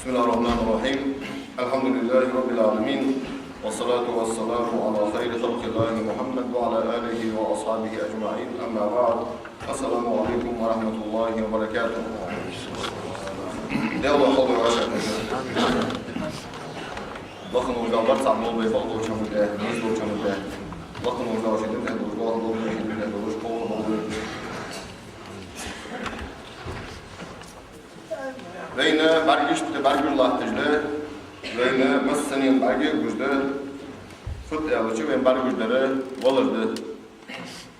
بسم الله الرحمن الرحيم. الحمد لله رب العالمين، والصلاة والسلام على خير خلق الله محمد وعلى آله وأصحابه أجمعين. أما بعد، السلام عليكم ورحمة الله وبركاته. Değerli arkadaşlar, bakın hocamlar sağlığı ve bağlı hocamızda, biz hocamızda, bakın hocamızda, Veyne bergişte bergürlahtırdı, veyne messenin bergüzde, fıt yalıcı ve bergüzleri valırdı.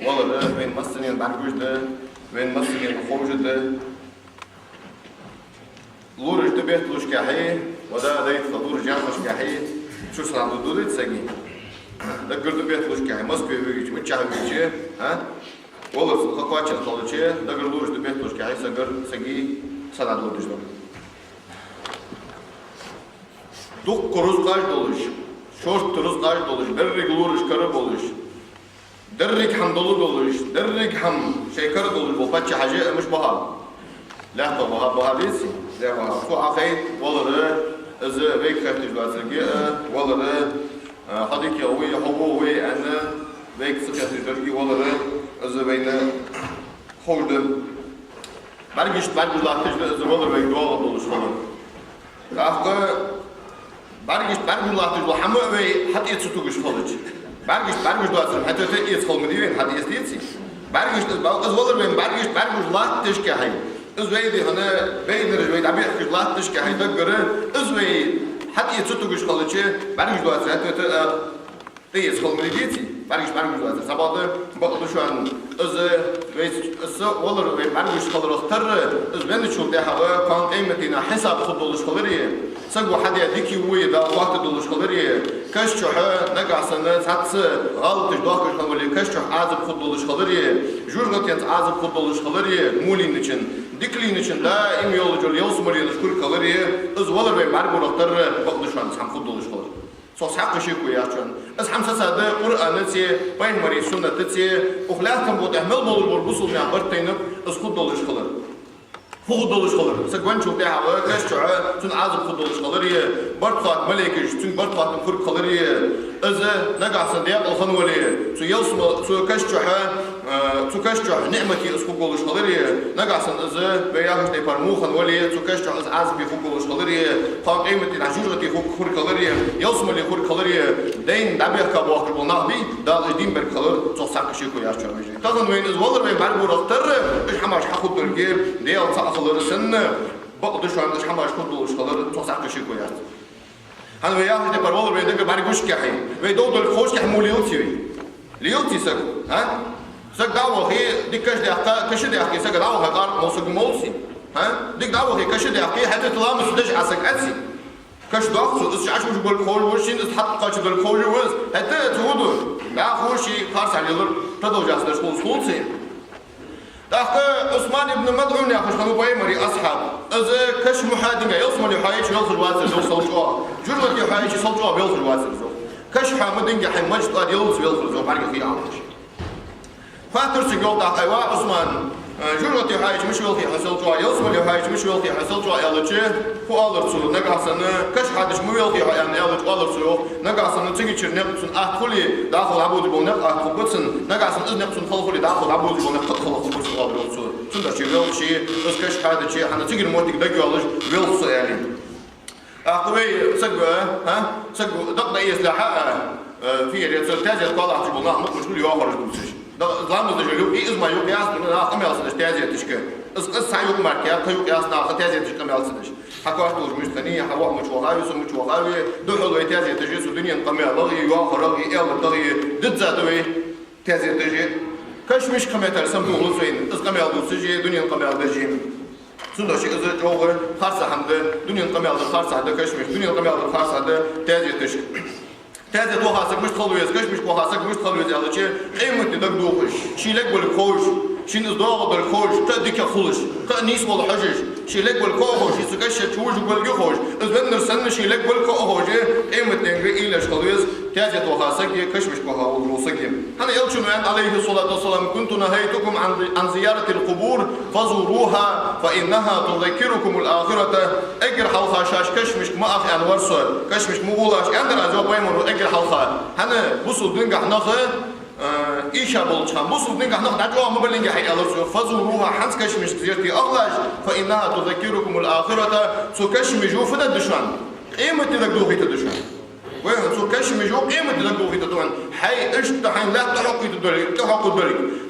Valırdı, veyne messenin bergüzde, veyne messenin hoşudu. Lurujdu behtluş kahi, ve da deyt lurujdu yanlış kahi, şu sırada dudu tsegi. Da gördü behtluş kahi, Moskva'ya geçi, Mitçah'a geçi, Valırsı kakvaçın kalıcı, da gördü lurujdu behtluş kahi, sagır segi sırada lurujdu. Duk kuruz kaç doluş, şort turuz kaç doluş, derrik luruş karı boluş, derrik ham dolu doluş, derrik ham karı doluş, bu paçı hacı emiş baha. Lahta baha değilsin, de baha. Fu akayt, valırı, ızı vek kahtış basırgı, valırı, hadik yavi, havu ve anne, vek sıkatış dörgü, valırı, ızı veyne, hoşdu. Bergişt, bergüzlahtışdı, ızı valır vek dualı doluş valır. Lahta, Bergişt bergüzlahtır bu hamı ve hadi tutuguş kalıcı. Bergişt bergüzlahtır hatta te is kalmadı ve hadi is değilsin. Bergişt az olur ben bergişt bergüzlahtır ki hay. Az veydi hani beynir ve tabi bergüzlahtır ki hay da göre az ve hadi tutuguş kalıcı bergüzlahtır hatta te is kalmadı değilsin. Bergişt bergüzlahtır sabahda baklı şu an az ve olur ve bergişt kalıcılar az ben şu daha kan kıymetine hesap tutuluş kalır. سجوا حد يديكي ويدا وقت دولش خلري كشح نجع سنة ساتس غلط جداكش خلري كشح عازب خد دولش خلري جورغت ينت عازب خد دولش خلري مولين نشن ديكلين نشن دا إميول جل يوسمري نشكر خلري إز ولر بين بعرب ورختر بقدشان سام خد دولش خلري صوص حق شيء كوياشون إز حمسة سادة قرآن نتي بين مري سنة تتي وخلاكم بود أحمل بول بربوسل مع برتينب إز خد دولش خلري خود دولش خلر. سگوان چوبه هوا کش چه تون عازب خود دولش خلریه. برخواد ملیکش تون برخواد نفر خلریه. از نگاهسن دیاب الخن ولیه. تو یلسم تو کش چه نعمتی از خود دولش خلریه. نگاهسن از بیاهش دیپار موخن ولیه. تو کش چه از عازبی خود دولش خلریه. خان قیمتی نجورتی خود خلریه. یلسم لی خود خلریه. دین دبیر کابو آخر نهبی دال دین بر خلر تو ساکشی کویاش چه میشه. تازن وین از ولر وین بر برختر اش همش حخود درگیر دیال خلر سن بقدر شو عندش حماش خود دولش خلر توسع كشي كويس هذا وياه ده برولر بين ده بارجوش كحي ويدود الخوش كحمو ليوتي سك ها سك داو هي ديكش ده كش ده كي سك داو هقار موسق مولسي ها ديك داو هي كش ده كي حتى تلام سدش عسك اتسي كش داو سو عاش مش بقول خول وشين تحط قاش بالخول وز حتى تودو لا خوشي خارس على يلر تدو جاس خولسي داخل عثمان بن مدعون ياخذ خلو بايمري اصحاب از كش محادمه يوصل يحايش يوصل واسر يوصل جوا جرمت يحايش يوصل جوا يوصل واسر كش حامدين حي مجد قال يوصل جو برق في عامش فاتر سيقول داخل عثمان جرمت يحايش مش يوصل يحصل جوا يوصل يحايش مش يوصل يحصل جوا يلجي هو الرسو نقاسن كش حدش مو يوصل يعني يلج الرسو نقاسن تيجي نقصن اخلي داخل عبود بونق اخبطن نقاسن اذ نقصن خلخلي داخل عبود بونق خلخلي تندر شيء ويل شيء بس كش هذا شيء حنا تيجي الموتيك دقيقة ويل سؤالي أخوي سجوا ها سجوا دق ضيق سلاحة في رياضة تازي القاضي عطيبنا مش كل يوم خرج بمسش ظلام الزجاج يوك إذا ما يوك ياس من الآخر ما يصلش تازي تشكى إذا سعيوك مركيا تيوك ياس ناخذ تازي تشكى ما يصلش حكوا تقول مش ثانية حوا مش وغاوي سو مش وغاوي دخلوا تازي تجي سو دنيا قمية لغي يوافر لغي إيل لغي ضد ذاته تازي تجي كش مش قميتر سمو غلطين إذا قمية دوسجي دنيا قمية دجيم سنده شيء إذا جوه خارصة حمده دنيا قمية خارصة هذا كش مش دنيا قمية خارصة هذا تازي تش تازي توها سك مش تخلويز كش مش توها سك مش تخلويز على شيء قيمة ندق دوخش شيلك بالخوش شين إصداق بالخوش تأديك خلش تأنيس والحجج شيلك بالكوهوش يسكش تشوج بالجوش إذن نرسلنا شيلك بالكوهوش قيمة تنجي إلى شخصيز تاجت وخاسكي كشمش كوها وروسكي أنا يلشم عليه الصلاة والسلام كنت نهيتكم عن زيارة القبور فزوروها فإنها تذكركم الآخرة أجر حلقة شاش كشمش ما أخي أنور سؤال كشمش مغولاش عندنا أجواب بيمر أجر حلقة هنا بصوا دنجح نخه إيشا بولشان بصوا دنجح نخ دعوا مبلغ حي الله فزوروها حنس كشمش زيارتي أغلاش فإنها تذكركم الآخرة سو كشمش وفدا دشان قيمة تذكروه تدشان وين سو كشمش قيمة تذكروه تدوان حي إيش تحين لا تحقق تدرك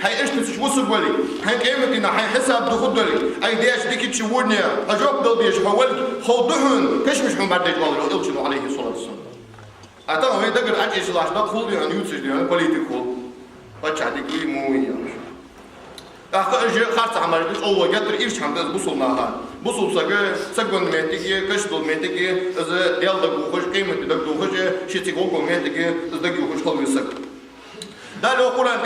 حي إيش تشوصل ولي حي قيمتنا حي حساب دخول دلك أي ديش ديك تشورني أجاب دل ديش حولك خودهن كشمش هم بعد يجوالو إلشنو عليه الصلاة والسلام أتاه هي دقر أجيش لاش دخول يعني يوتش يعني بوليتيكول بتشعدك لي موية أخذ أجي خارج عمل دش أول جتر إيش هم ده بوصلناها بوصل سجون مهتكية كشدل مهتكية إذا ديال دقوخش قيمة دقوخش شيء تقول مهتكية إذا دقوخش خلوي سك ده لو قرآن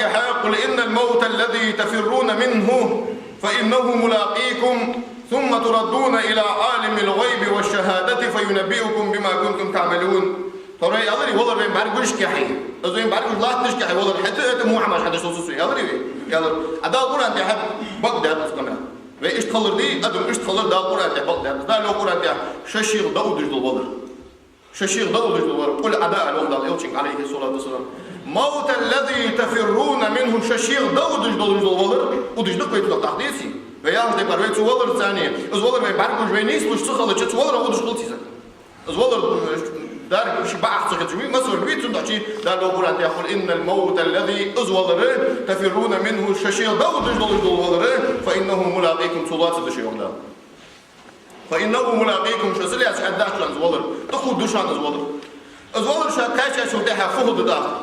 قل إن الموت الذي تفرون منه فإنه ملاقيكم ثم تردون إلى عالم الغيب والشهادة فينبئكم بما كنتم تعملون ترى يلا والله بين بعرفش كحي إذا بعرف الله تشكحي والله حتى مو عمش حدا صوصي يلا هذا القرآن تحب بقدر أصلا وإيش تخلر دي أدم إيش تخلر ده القرآن تحب بقدر ده لو قرآن تحب ششير داود يجدل والله ششير داود يجدل والله كل أداء الوضع يلشك عليه الصلاة والسلام موت الذي تفرون منه ششير داود يجدل والله ودجدك بيتلق تحديثي وياه دي برويت والله الثانية إذ والله ما يبعرفش وينيس وش تخلر شت والله ودج قلتي إذ والله دار شبع أحسك جميع مصر بيت تندعشي دار لو قرآن يقول إن الموت الذي أزوله تفرون منه الششير داود يجدل والله فإنه ملاقيكم صلاة الشيء والله فإنه ملاقيكم شسلي أشهد داشان زوالر تخود دشان زوالر شاكاشا شوتها فهد داخل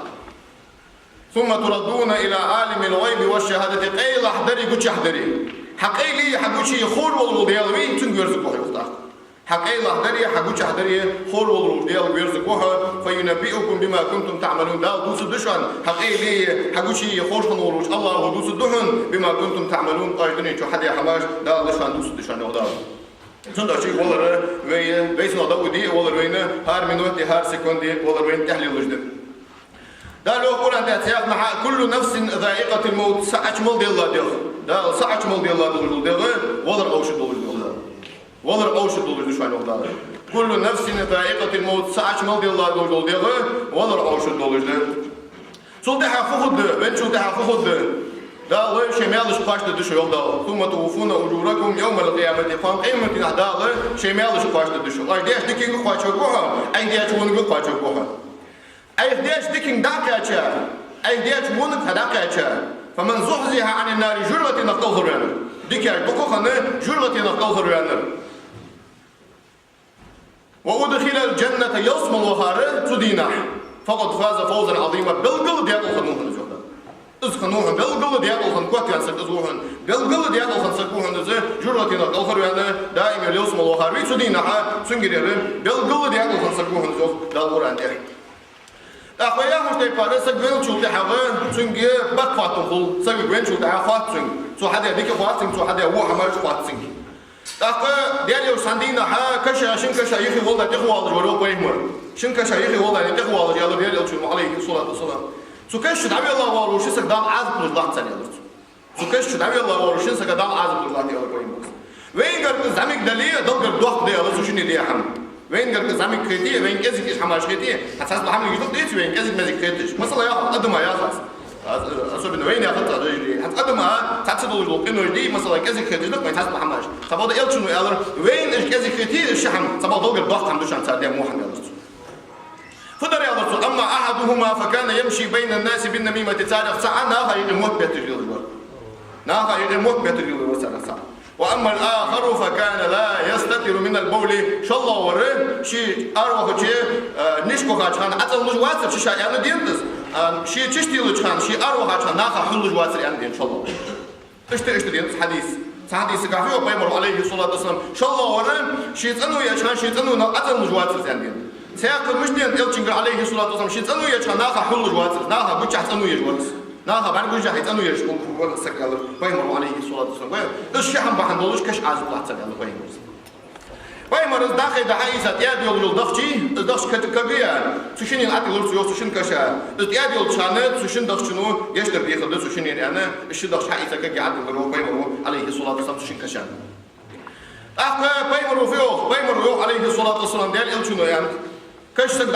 ثم تردون إلى عالم الغيب والشهادة قيل أحضري قد شحضري حقي لي حقوشي خور والله ديالوين تنجرزكوها يفتح حقي لحضري حقوشي حضري خور والله ديالو بيرزكوها فينبئكم بما كنتم تعملون دا دوس دشان حقي لي حقوشي خور خنوروش الله ودوس دهن بما كنتم تعملون قايدني شو حد حماش دا دشان دوس دشان ودا تندعشي والله وين بيسنا داودي والله وين هار منوتي هار سكوندي والله وين تحليل وجد دا لو قرآن تأتيات مع كل نفس ذائقة الموت ساعة مول ديال الله ديال دا ساعة مول ديال الله ديال والله أوشد دول والله أوشد دول شو عنه دا كل نفس ذائقة الموت ساعة مول ديال الله ديال والله أوشد دول سلطة حفظ وين سلطة حفظ دا الله شمالش قاشت دشو يوم دا ثم توفون أجوركم يوم القيامة فان قيمة دا الله شمالش قاشت دشو أي ديش دكين قاشوكوها أي ديش ونق قاشوكوها أي ديش دكين داكاتشا أي ديش ونق هداكاتشا فمن زحزح عن النار جرة نقطه ريانر ديكاش بكوخنا جرة نقطه ريانر وأدخل الجنة يصم الوخارة تدينح فقد فاز فوزا عظيما بالقل ديال الخنوهن الجهد إذ خنوهن بالقل ديال الخن كواتيان سكتوهن بالقل ديال الخن سكوهن إذ جرة نقطه ريانر دائما يصم الوخارة تدينح سنجريرن بالقل ديال الخن سكوهن إذ دال قرآن ديال أخويا مش تيبارة سجون شو تحاول سنجي بقفاتهم خل سجون شو تحاول سنج سو حدا بيك فاتسنج سو حدا هو عمل فاتسنج أخويا ديالي وساندينا ها كشا شن كشا يخي والله تخوال جورو بيمر شن كشا يخي والله تخوال جالو ديالي أشوف عليه الصلاة والسلام سو كش دعوي الله والله شو سك دام عازب الله ثاني سو كش دعوي الله والله شو سك دام عازب الله ديالو بيمر وين قال زمك دليل دلقر دوق ديالو شو شنو دي حم وين قال زمك كريتي وين كذي كيش حماش كريتي حساس الحمل يجوك ديت وين كذي مزيك كريتش مثلا يا قدمها يا خلاص أصلا إنه وين يا خطأ رجلي هتقدمها تعتدل الوقت إنه دي مثلا كذي كريتش لك ما يتحس محماش طب هذا يلشون ويقدر وين إيش كذي كريتي الشحم طب هذا دلقر دوق عم عن سادة مو حمل فدر يا رسول أما أحدهما فكان يمشي بين الناس بالنميمة تعرف ساعة ناها يموت بيتريل ناها يموت بيتريل وساعة وأما الآخر فكان لا يستتر من البول شاء الله ورد شيء أروح شيء نشكو خاشان أصل لجواتر شيء يعني ديندس شيء تشتي لجان شيء أروح خاشان ناخا حل لجواتر يعني دين شاء الله إيش ديندس حديث كافي وبيمر عليه الصلاة والسلام شاء الله ورد شيء تنو يشان شيء تنو أصل لجواتر يعني دين سياق مش دين إلشينغ عليه الصلاة والسلام شيء تنو يشان ناخا حل لجواتر ناخا بتشح تنو يجواتر Na haber güzel anu yarış bu sakalı Peygamber aleyhissalatu vesselam. Işşahım bahan doluş kaş azıplat sakalı Peygamber. Peygamber dahi daha izat yad yol dağçı dağç kategoriya suşinin atılır yok suşin kaşa. Yad yol çanı suşin dağçını geçtir bir xilde suşinin yani işi dağç haizaka gadılır o Peygamber aleyhissalatu vesselam suşin kaşa. Peygamber yok aleyhissalatu vesselam der elçunu yani kaşsak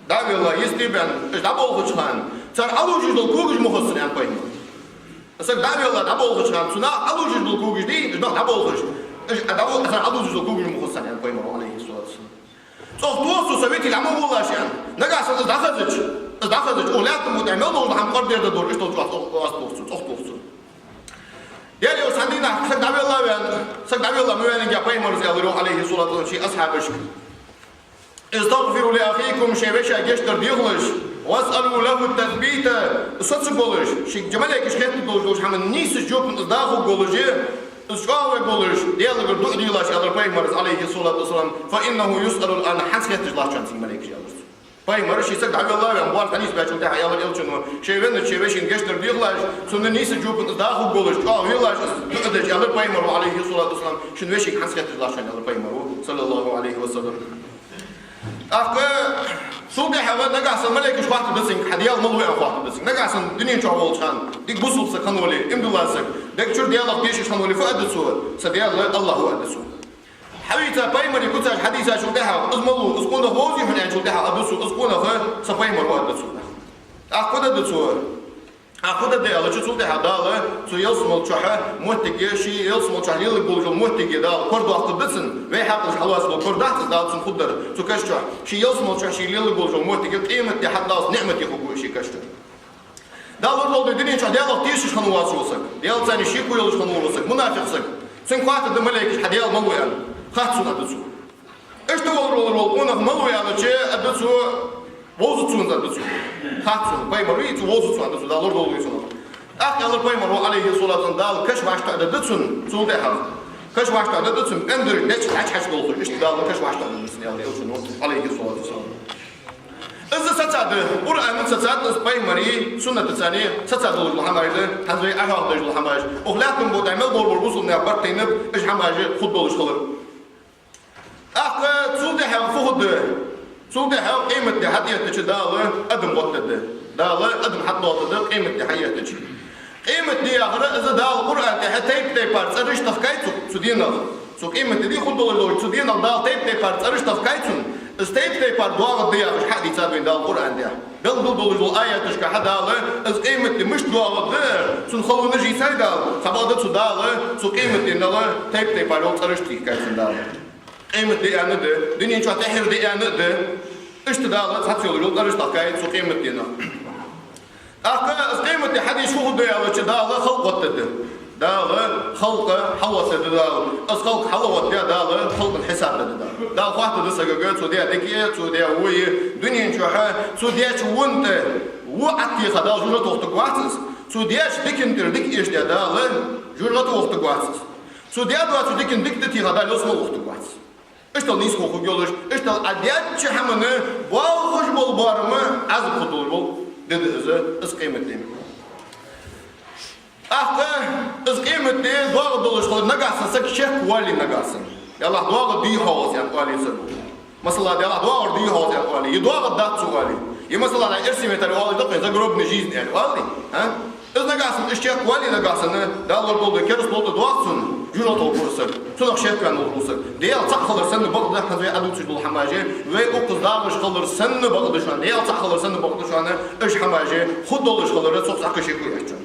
daviyallah yestiben da bol çıkan. Sen alıcıdıl kuguş muhasın yani Peygamber. Sen daviyallah da bol çıkan. Suna alıcıdıl kuguş değil, da bol çıkan. Adamı sen alıcıdıl kuguş muhasın yani Peygamber aleyhissalatu vesselam. Çok doğrusu Sovyet ilhamı ulaşan. Ne kadar izdahazıç. Olayatın bu temel oldu hem kardiyada doğru işte çok doğrusu. Geliyor sen değil sen daviyallah müvenin ya Peygamber aleyhissalatu vesselam ashab aşk. İstağfiru li ahikum şeybeşe geçtir diyorlar. واسألوا له التثبيت صدق قولش شيء جمالك إيش كاتب قولش هم الناس جوبن إصداقه قولش إسقاط قولش ديالك الدعاء ديالش على البيمرز عليه الصلاة والسلام فإنه يسأل الآن حس كاتب الله شان سين ملك جالس بيمرز شيء سك عبد الله يوم بار تانيس بيجون ده يلا يلشنو شيء وين الشيء وين geçtir diyorlar sonra الناس جوبن إصداقه قولش ديالش دعاء على البيمرز عليه الصلاة والسلام شنو ويش حس كاتب الله شان على البيمرز صلى الله عليه وسلم Şurada hava ne kadar melek iş vakti desin, hadiyal malı ve vakti desin. Ne kadar dünya çoğu olacağın, dik bu sulsa kanuli, imdulasık, dik çür diyalog diyeşiş kanuli fa'adı su, sadiyallah Allahu adı su. Havita paymari kutsaj hadisa şurada hava, uzmalu, uzkunda hozi hünen şurada hava adı su, uzkunda hava sapaymaru adı su. Akkuda adı su. Akkuda diyalog şurada hava dağlı, su yalsımıl çoğu, muhtegi, şi yalsımıl çoğu, yıllık buluşul muhtegi dağlı, kordu aktı desin, ve hakkız halvası bol, kordu aktı dağlı sun kuddur, su kaç çoğu. شيء يصمل شيء يلي بولجو موتي قيمة دي حد ناس نعمة يخبو شيء كشتر. دالور دول الدنيا شو ديالله تيجي شنو واسوسك. ديال ثاني شيء كويل شنو واسوسك. منافقسك. سين خاطر دملك حديال ملويان. خاطر سون أدسو. إيش تقول أنا ملويان شيء أدسو. ووزت سون أدسو. خاطر سون. باي مريض ووزت سون أدسو. دالور دول يسون. الله باي مرو عليه الصلاة والسلام دال كش واشت أدسون. سون ده هذا. كش واشت أدسون. أندر نش حش دول. إيش دال كش واشت أدسون. يالله يوشون عليه الصلاة والسلام. إذا ساتاد القرآن ساتاد نسبي مري سنة الثانية ساتاد الحماج حزبي أهل الحماج أخلاقهم بتعمل دور بالوصول نعبر تينب إيش حماج خد دولش خلر أخلاق سودها قيمة هدية تجدال أدم وقتد دال أدم حد وقتد قيمة هدية تجي قيمة دي أخرى إذا دال القرآن تحتيب تيبارس أريش تفكيتو سودينا سو قيمة دي خد دولش سودينا دال تيب تيبارس أريش تفكيتو استيب تيبار دواغ الضياء مش حد يتابعين دال القرآن ده دل الآية تشكى حد دال از قيمة مش دواغ الضياء سن خلو نجي ساي دال خبادة سو دال سو قيمة دي نال تيب تيبار يوم ترشتي كايسن دال قيمة دي أنا ده دنيا شو تحير دي أنا ده إيش تدال تحت يوم يوم ترشتي كايس سو قيمة دي نال أخا از قيمة دي حد يشوف الضياء وش دال خلقت ده دال خلق حوس دال از خلق حوس دال خلق الحساب دال خاطر ده سجاجات سوديا دكية سوديا وي دنيا شوها سوديا شو وانت وعتي خدال جورة وقت قواسس سوديا دكين تردك إيش دال جورة وقت قواسس سوديا دوات دكين دكتي خدال يسمى وقت قواسس إيش تل نيس خوخو جولش إيش تل أديات شحمنا بالخش بالبارما عز خطول بال ده إز قيمة دين أخا إز قيمة دين ضاغ دولش خلال نقاسن سك شيخ والي نقاسن يلا دواغ دي هوس يعني قالي سر مثلا يلا دواغ دي هوس يعني قالي يدواغ دات سوالي مثلا على ارسي متر والي دقي اذا جروب نجيز يعني قالي ها اذا قاسم اشتياق والي نقاسن دالر بولد كرس بولد دواغسن جورا توكورسن سنق شيخ كان نورسن ديال تخلر سن بقد حزي ادو تشدو الحماجه وي اوقز داغش خلر سن بقد شان ديال تخلر سن بقد شان اش حماجه خود دولش خلر صوص اكشي كويچن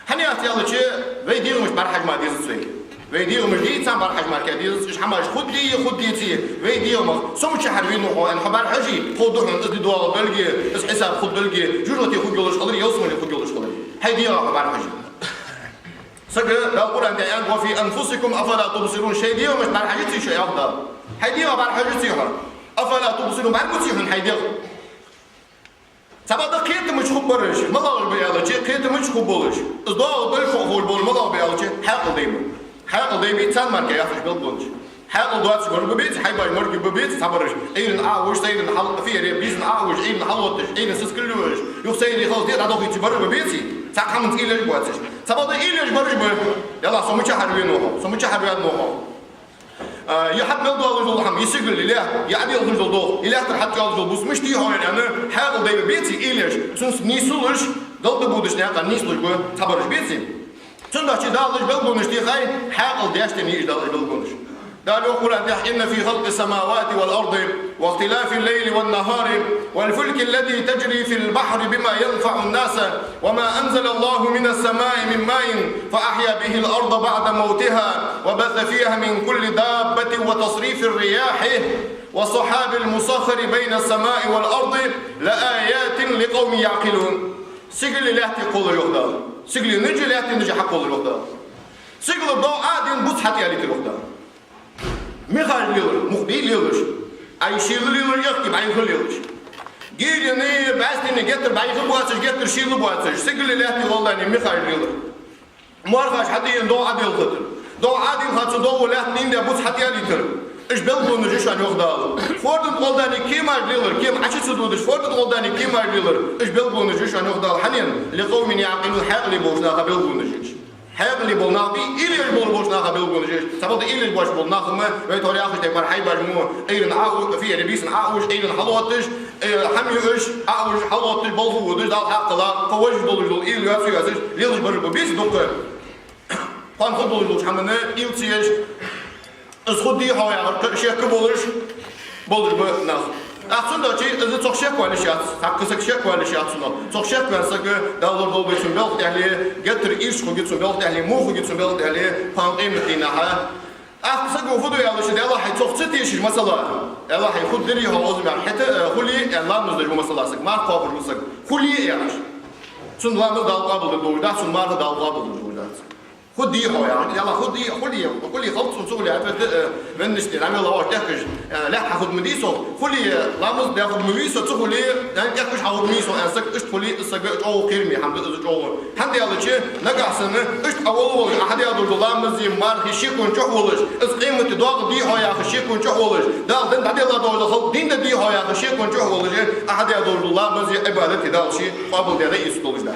هنيات يالچه وي ديرمش برحج ما ديزسوي ويديو مجديد سام برحج مركزي إيش حماش خدي تي ويديو مخ سمش حربين وحوان حبار حجي خدوه من أصل دوا بلجي إس حساب خد بلجي جورتي خد جلوش خلري يوصل خد جلوش خلري هيديو حبار حجي سجى لا القرآن كأن وفي أنفسكم أفلا تبصرون شيء ديو مش برحجتي شيء أفضل هيديو برحجتي ها أفلا تبصرون برحجتي من هيديو سبب قيت مش خبرش ما لا بيالش قيت مش خبرش إذا ضل خول بول ما لا بيالش حق دايما حق دايما إنسان مركي يافش بالبونش حاول دواتش مر ببيت حي باي مر ببيت صبرش اين عاوش سيد حل في بيزن عاوش اين حلوتش اين سسكلوش يو سيد خلاص دي هذا يجي مر ببيتي ساعه خمس الى بواتش صبر الى برج يلا سمچ حروينو سمچ حروينو يحمل دول الحم يسجل لله يعدي الجلدو إلى آخر حتى الجلدو بس مش تيه هاي أنا حاول دايما بيتي إيلش سنس نيسولش ضد بودش ناقة نيسولش بو تبرش بيتي سنده شيء دالش بالبونش تيه هاي حاول دياشتني إيش دال بالبونش قال يقول إن في خلق السماوات والأرض واختلاف الليل والنهار والفلك التي تجري في البحر بما ينفع الناس وما أنزل الله من السماء من ماء فأحيا به الأرض بعد موتها وبث فيها من كل دابة وتصريف الرياح والسحاب المسخر بين السماء والأرض لآيات لقوم يعقلون سجل لا تقول الوحدة سجل نجي لا تنجي حق الوحدة سجل الضوء عادين بس حتى يالي الوحدة ميخال ليلر مخبي ليلرش أي شيء ليلر يكتب أي خل ليلرش جيرني بعثني جتر بعيخ بواتش جتر شيل بواتش سجل لا تقول أني ميخال ليلر مارخش حتى يندو عادي الخطر دو عادي الخطر دو ولا تنين ده بس حتى يالي تر إيش بلغون نجيش عن يخدال فورد تقول أني كيما ليلر كيم عشان تدودش فورد تقول أني كيما ليلر إيش بلغون نجيش عن يخدال حنين لقوم يعقلون حق اللي بوشنا قبلغون نجيش حق اللي بولناقي إلى البول بوشنا قبلغون نجيش سبب إلى البوش بولناقمه ويتوري آخر تكبر حي برمو إيرن عاوش في ربيس عاوش إيرن حلوتش حميوش عاوش حلوتش بلغو ودش دال حق لا قوج دول إلى ياسو ياسش ليلش بربو بيس دوك قان خدول دوش حمنا إلتيش اسخدي هاي شيء كبولش بولش بناس أحسن ده شيء إذا تخشى كوالشات حقك شيء كوالشات سنا تخشى كوالسك دالور دول بيسون بيلت يعني جتر إيش خو جتسون بيلت يعني مو خو جتسون بيلت يعني فان قيمة دينها أحسن وفدو يالله شيء الله حيتوقفتيش مثلا الله حيخد دري هواز يعني حتى خلي الله مزدج مثلا سك ما قابل مسك خلي يعني سن الله مزدج قابل الدور ده سن ما مزدج قابل الدور ده خدي هو يعني يلا خلي خلص نسوي على من نشتري نعمل الله تحكش لا حاخد مديسو خلي لامز بياخد مديسو تقولي يعني تحكش حاخد مديسو انا سك ايش خلي اسك او كرمي الحمد لله او حد يلا شيء نقع سنه ايش اول احد يقول لامز يمار شيء كون تشولش اس قيمه دواغ دي هو يا شيء كون تشولش ده دين الله دول دين دي هو يا شيء كون تشولش احد يقول لامز عبادتي ده شيء قابل ده رئيس دول ده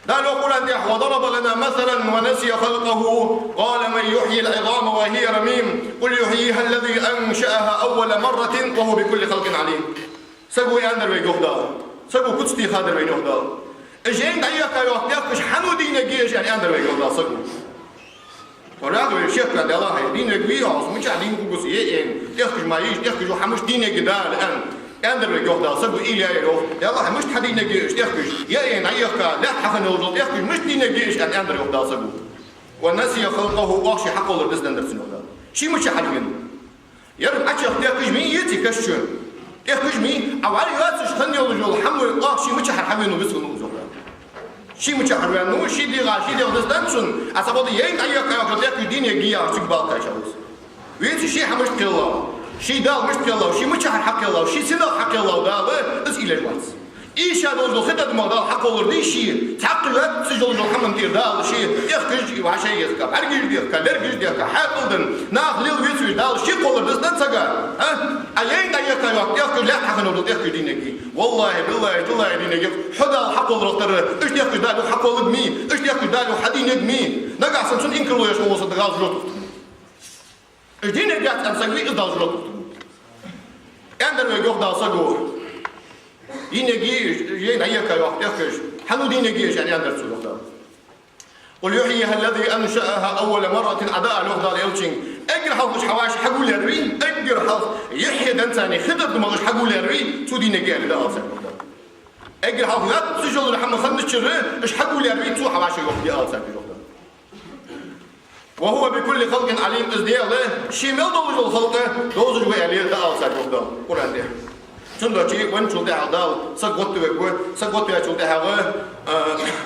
قال يقول أن وضرب لنا مثلا ونسي خلقه قال من يحيي العظام وهي رميم قل يحييها الذي أنشأها أول مرة وهو بكل خلق عليم سقوا ياندر ويجوهدا سقوا كتستي خادر ويجوهدا الجين دعيك يوقف حنو دين جيش يعني ياندر ويجوهدا سقوا ورادو الشيخ قال الله دين جويها مش دين كوكس يين يخرج ما يجي يخرج حمش دين جدا الآن أندر يجوهدا سبوا إلى يروح يلا مش حدين جيش يخرج يين عيقة لا حفن الوضع يخرج مش دين جيش أن أندر يجوهدا سبوا والنسي خلقه واش حق الله بس أندر سنودا شيء مش حد منه يرب أشياء يخرج مين يتي كشون يخرج مين أو على ياتش خلني يقول الحمد لله شيء مش حد منه بس خلوه شيء مش حد منه شيء دي غاش شيء دي غدستانسون أسباب يين عيقة يخرج دين يجيا تقبل كاشوس ويتي شيء حمش الله شيء دال مش الله شيء مش حق الله شيء سلا حق الله دال إس إلى الوقت إيش هذا وجه خدمة ما دال حق الله دي شيء تعقل سجل الحمد دير دال شيء يخرج وعشان يخرج أرجع ديرك درجة ديرك حاقدن ناخ ليل ويسوي دال شيء قول بس نتسجى أيين دايك الوقت يخرج لا حق الله يخرج دينك والله بالله الله دينك حدا حق الله ترى إيش يخرج دال حق الله مين إيش يخرج دال حدينك مين نقع سنسون إنكر له يشوف وسط غاز جوت الدين الجات أمسكوي إذا جوت أندر يجوهدا سجوا ينجيش ينعيك الوقت يخرج حنو دين يجيش يعني أندر سجودا قل يحييها الذي أنشأها أول مرة أداء الوحدة ليلشين أجر حظ مش حواش حقول يروي أجر حظ يحيى دنساني خدت دماغش حقول يروي تو دين يجي لا أصلا أجر حظ لا تسجل الحمد خدت شر إيش حقول يروي تو حواش يوحدي أصلا وهو بكل خلق عليم ازدياله شيء ما دوج الخلق دوج ويالي ده أصلا يوحدي قرآن ده سنة شيء وين شو ده هذا سقط بيقول سقط يا شو ده هذا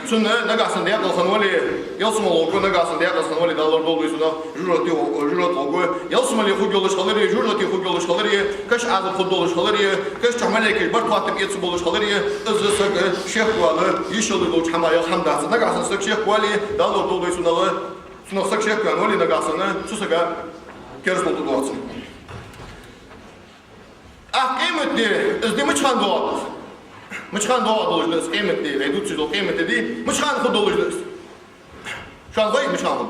سنة نجا سنديا قصنولي يوسم لوجو نجا سنديا قصنولي دالور دولي سنة جرات لوجو يوسم اللي يخرج يولش خلري جرات يخرج يولش خلري كش عاد خد يولش خلري كش تعمل لك بركات يتصل يولش خلري إز سق شيخ ولا يشل يولش حماية حمد نجا سنسق شيخ والي دالور دولي سنة سق شيخ ولا نجا سنة شو سق Kers oldu doğatsın. Kıymetli, izdi mıçkan doğadır. Mıçkan doğa doluşduruz, kıymetli ve dutsuz kıymetli değil, mıçkan kod doluşduruz. Şu an koyuk mıçkan kod.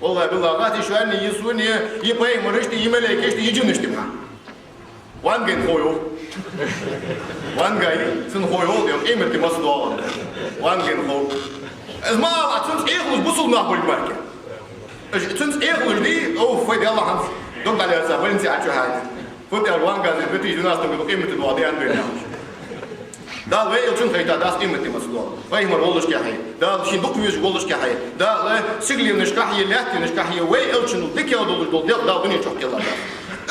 Vallahi billahi, gati şu an niye su niye yipayım mırıştı, yimele geçti, yicimmiştim ha. One gen koyu. One guy, sen koyu diyorum, kıymetli masıl doğadır. One gen koyu. Ezma atınız eğluz busul nahbul marke. Atınız eğluz değil, fayda Allah hans. Dok dalıyarsa, balinsi açı haydi. Fıt el one guy, bütün yüzünastım gibi kıymetli doğa diyen böyle yapmış. Dal ve ilçin kayıta das kıymeti masılı. Vaymer oluş kahi. Dal şin dokuyuş oluş kahi. Dal sigliyniş kahi, lahtiniş kahi ve ilçin dikya doluş dol. Dal bunu çok yıllar.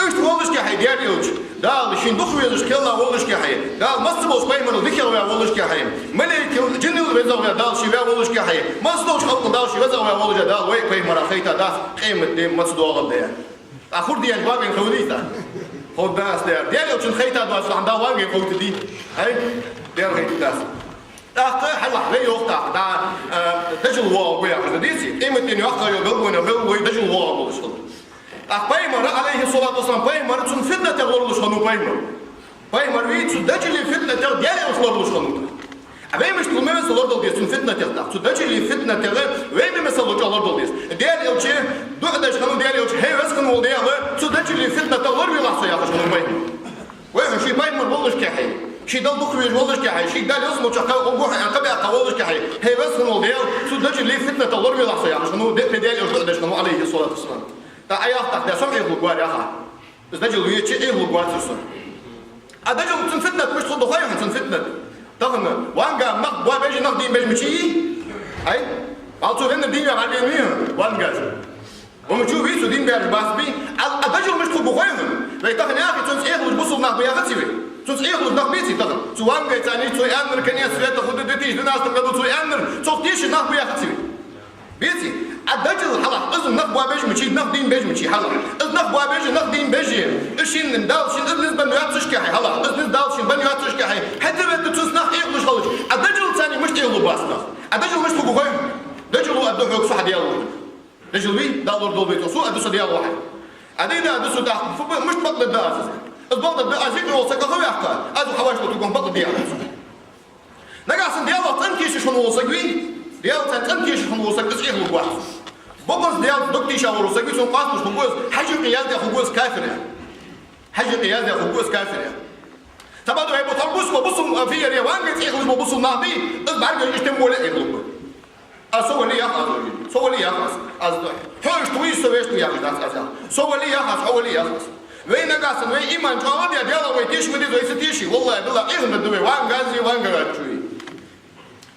Üst oluş kahi diğer ilç. Dal şin dokuyuş kella oluş kahi. Dal masıbos vaymer dikya ve oluş kahi. Melek cinnil vezavya dal şi ve oluş kahi. Masıdoş halkın dal şi vezavya oluş dal ve vaymer kayıta das kıymeti masılı olan diye. Ahur diye cevabın kavliysa. Hod das der. Diğer ilçin kayıta das anda var mı koydu di. Hay diğer kayıta. Akı hala ve yok da dajul wall bu yaptı diyesi. Emetin yok da yok bu dajul wall oluştu. Peygamber aleyhissalatu vesselam peygamber için fitne oluştu onu peygamber. Peygamber ve için dajul fitne diğer oluştu. Ve müşkül mesela da diyorsun fitne tehta. Şu dajul fitne tehta ve mesela olacaklar da diyorsun. Diğer elçi duadaş kanı diğer elçi heves kanı oldu ya şu dajul fitne tehta bir lahza yapmış onu peygamber. Ve şu peygamber olmuş ki شي دال بكري والله كحي شي دال اسمه شقا وروح انقبع قوالش كحي هي بس من الديال شو دجل لي فتنه الله بيلاصي يعني شنو دق ديال يرجع شنو عليه الصلاه والسلام تا اياختك ده سمع الغوار يا اخي بس دجل ويا شي ايه الغوار تصير ادجل تن فتنه مش تخد خايف تن فتنه تغن وانقا مق بيجي نقدي بجمشي هاي قالتو هن الدنيا على اليمين وانقا ومشوف يسو دين بير باسبي ادجل مش تخد خايف ويتخن يا اخي تن ايه وبصوا ناق بيا غتسوي Тут ехал на бити так. Цуан говорит, они цой аннер конец света худы 2012 году цой аннер, цок тише нах поехать себе. Видите? Отдачил халах, из нах буабеж мучи, нах дин беж мучи халах. Из нах буабеж, нах дин бежи. Ишин дал, шин из бануят сушкахи халах. Из дал, шин бануят сушкахи. Хәтер вет тут нах ехал халах. Отдачил цани мышь ехал басна. Отдачил мышь погухой. Дачил отдо хок су хадиялу. Дачил ви дал дол бит су отдо садиялу واحد. Адида отдо су да, мышь патлы да. البلد بأزيد وصك خوياك أزو حواش تقوم بلد ديالك نقاسن ديالك تنكيش شنو وصقي ديالك تنكيش شنو وصق تسعيه الواحد بقص ديالك دكتي شاور وصقي سون قاطش خبوز حج قياس يا خبوز كافر حج قياس يا خبوز كافر تبادو هي بطلبوس وبصوا في ريوان يتيخلص وبصوا نهضي بعد يجتمعوا ولا يغلبوا سوى لي يخلص سوى لي يخلص حوش تويس سويش يخلص سوى لي يخلص سوى لي يخلص وين قاسم وين إيمان جواد يا ديالا ويتيش مدي زويس تيشي والله بالله إذن بدوي وان غازي وان غراتشوي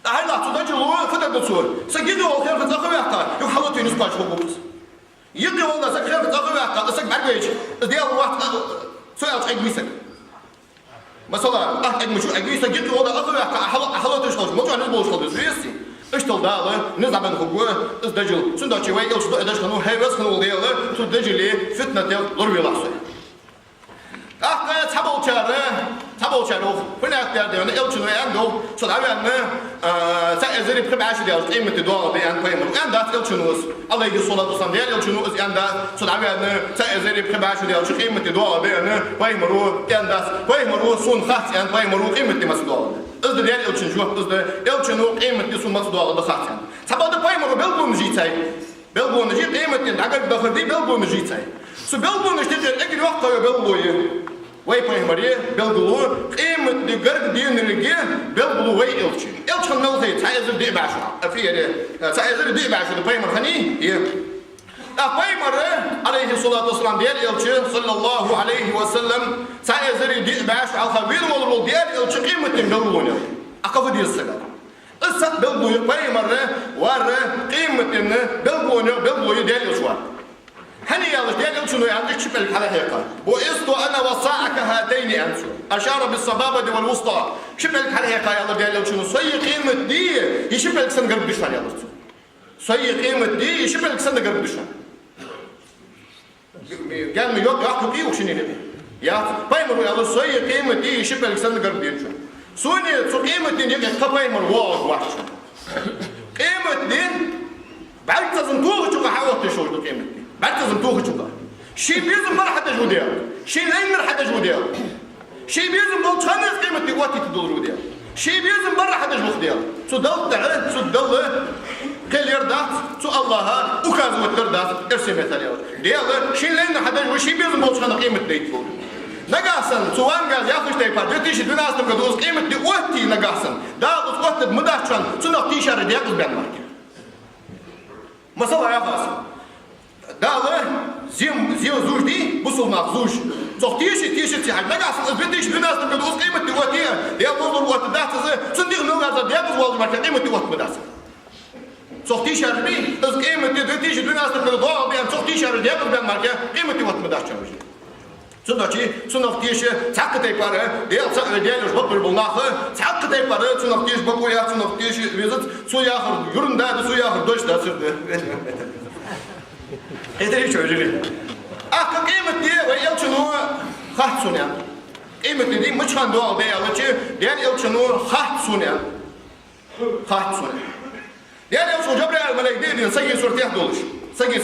هلا تدجلوا فدا دسور سجدوا الخير في تقوى يحتاج يحلطوا نسباش حقوقس يقي والله سخير في تقوى يحتاج اسك بعديش ديال واحد سؤال حقويسك مثلا احد مشو حقويسك يقي والله تقوى يحتاج حلطوا شغل مو عن البوش خالص زويسي اشتغل داله نزعم حقوق تدجل سندوتشي وين يلش داش خنو هيبس خنو دياله تدجلي فتنه ديال ضربي لحظه أخذ تبول شارو هناك ديال إلشون وياندو صدقوا سأزري بخب عاش ديال قيمة الدولار بيان قيمة وأن دات إلشون وس الله يجي صلاة وصام ديال إلشون وس أن دات صدقوا سأزري بخب عاش ديال قيمة الدولار بيان قيمة رو أن دات قيمة رو صون خاص أن قيمة رو قيمة مس دولار إذا ديال إلشون شو إذا إلشون قيمة صون مس دولار ده خاص يعني تبادل قيمة رو بيلبون جيتاي بيلبون جيت قيمة عقد بخدي بيلبون جيتاي سو بيلبون جيت أجري وقت بيلبون وي بايمري بلغلو قيمة دي قرق دين رجي بلغلو وي إلشي إلشي نلغي تعيزر دي بعشرة أفيري تعيزر دي بعشرة بايمر خني بايمر عليه الصلاة والسلام ديال إلشي صلى الله عليه وسلم تعيزر دي بعشرة الخبير والرول ديال إلشي قيمة دي بلغلوني أقف دي السلام السد بلغلو بايمر وار قيمة دي بلغلوني ديال إلشوار هني يالش ديال شنو عندك شبل الحلقة بوئست أنا وصاعك هاتين أنسو أشار بالصبابة والوسطى شبل الحلقة يالله ديال شنو صي قيمة دي يشبل سن قرب دشان يالله صي قيمة دي يشبل سن قرب دشان قال مي يوك يحكوا بيه وشني نبي يا بايمر يالله صي قيمة دي يشبل سن قرب دشان سوني سو قيمة دي يجي قبايمر واق واحد قيمة دي بعد تزنتوه شو قحوة تشوف قيمة دي بعد تزنتوه شو شي بيزم بر حتى جوديا شي لينر حتى جوديا شي بيزم بول تخنز قيمة وقت تدور جوديا شي بيزم بر حتى جوديا تدل تعال تدل قال يردات تو الله وكاز وتردات ارسم مثال ديال شي لينر حتى جو شي بيزم بول تخنز قيمة ديتفول نجاسن توان جاز ياخذ تيبار جتيش دناس تبغى قيمة دي وقتي نجاسن داغ وقت مداشن تنو تيشر دياكل بين ماركة مثلا يا خاص داغ زيم زوج دي بوصلنا زوج تيش تحل نجاسن بديش دناس تبغى قيمة دي وقتي يا موضوع وقت داس صندوق نوع دياكل والله ماركة قيمة دي وقت مداس تيشر بي از قيمة دي تيش دناس تبغى ضاع بين تيشر دياكل بين ماركة قيمة دي وقت مداس تشوفي صنف تيش تعقد يبارة ديال جبر بالناخ تعقد يبارة صنف تيش بقويا صنف تيش ويزت سو ياخر يورن دا سو ياخر دوش دا سرد هيدا شو جري قيمة دي ويل شنو خاط سونيا قيمة دي مش كان دوا ديال يل شنو خاط سونيا ديال يل شو جبر الملاك دي سجي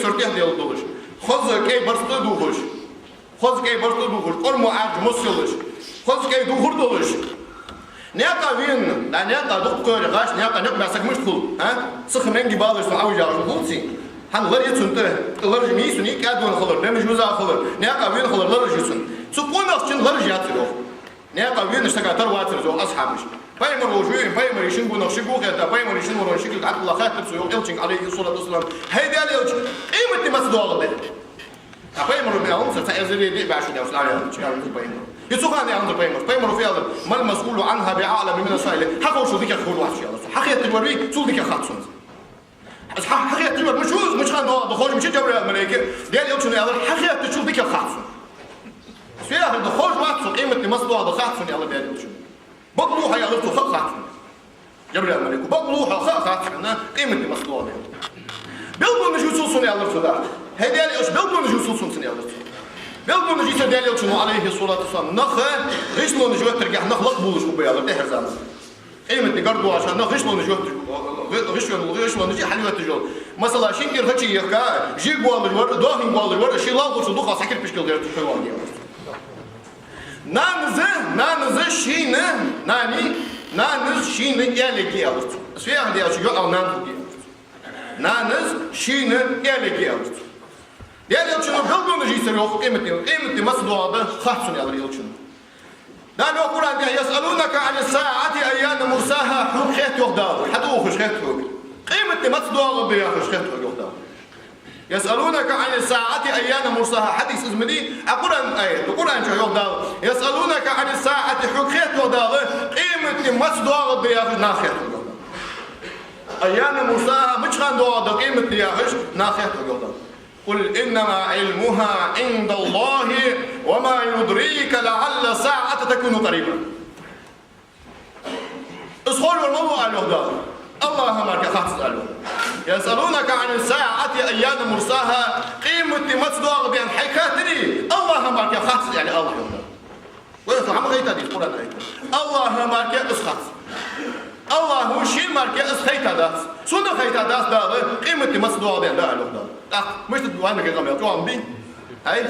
صورتيه دولش خذ كي برست دوخش خذ كي برست دوخش قرمو عاد مسلش خذ كي دوخر دولش نياقا وين لا نياقا دكتور غاش نياقا نقبع سكمش خل ها سخمن جبالش معوج على خلصي هن غير يتسنته غير جميسوني كادون خلر نمش وزا خلر نياقا وين خلر غير جسن سكون أخشن غير جاتلو نياقا وين اشتكى ترواتر جو أصحابش بايمر وجوين بايمر يشين بنا شيكو خيتا بايمر يشين ورا شكل عبد الله خاتم سو يلتشين عليه الصلاة والسلام هيدا اللي قيمة مسدوغ ده بايمر من أهم ستأذري دي بعشر ده وسلام يا شكرا بايمر يسوقان عند بايمر في هذا ما المسؤول عنها بعالم من السائل حقه شو ذيك الخور واحد شيء حقيقة تجربي شو ذيك خاطسون حقيقة تجربي مش خان ده بخارج مش جبر الملائكة ديال يوم شنو هذا حقيقة شو ذيك خاطسون في هذا بخارج واحد قيمة مسدوغ ده خاطسون يلا ديال يوم شنو بقلوها يا لطو خاطسون جبر الملائكة بقلوها خاطسون قيمة مسدوغ ده بيلبون نجوا سلسون يا لطو ده هذا اللي إيش بيلبون نجوا سلسون يا لطو بيلبون نجي تدالي وشنو عليه الصلاة والسلام نخ غيش لو نجوا ترجع نخلق بولش وبيا الله تحر زمان قيمة تجاربه عشان نخ غيش لو نجوا غيش لو نجي حلوة تجول مثلا شينكر هتشي يحكى جي قوال الورد داهين قوال الورد شيء لا قوس دوخ سكر بيشكل غير تحواني نانز شين ناني نانز شين يالكي أرد سويا هدي أشياء أو نانز شين يالكي أرد ديال يلشنو بلبون نجي يسريوخ قيمتي مسدوها به خاصن يا يلشنو دانو القرآن يسألونك عن الساعة أيان مرساها حوك خيت يخدار حدوخ خيت حوك قيمتي مسدوها به خيت حوك يخدار يسألونك عن الساعة أيان مرساها حديث اسمدي القرآن شو يخدار يسألونك عن الساعة حوك خيت يخدار قيمتي مسدوها به ناخيت يخدار أيان مرساها مش خان دوها قيمتي يا خش ناخيت يخدار قل إنما علمها عند الله وما يدريك لعل الساعة تكون قريبا. اسخول والموضوع على الهدى الله مارك خاص قالوا يسألونك عن الساعة أيان مرساها قيمة مسدوغ بين حكاتري الله مارك خاص يعني الله يهدى ويسأل عم غيتا دي القرآن الله مارك اسخاص الله هو شيء مارك اسخيتا داس سنة خيتا داس دار قيمة مسدوغ بين دار الهدى مش تدوان لك الغمية توان بي هاي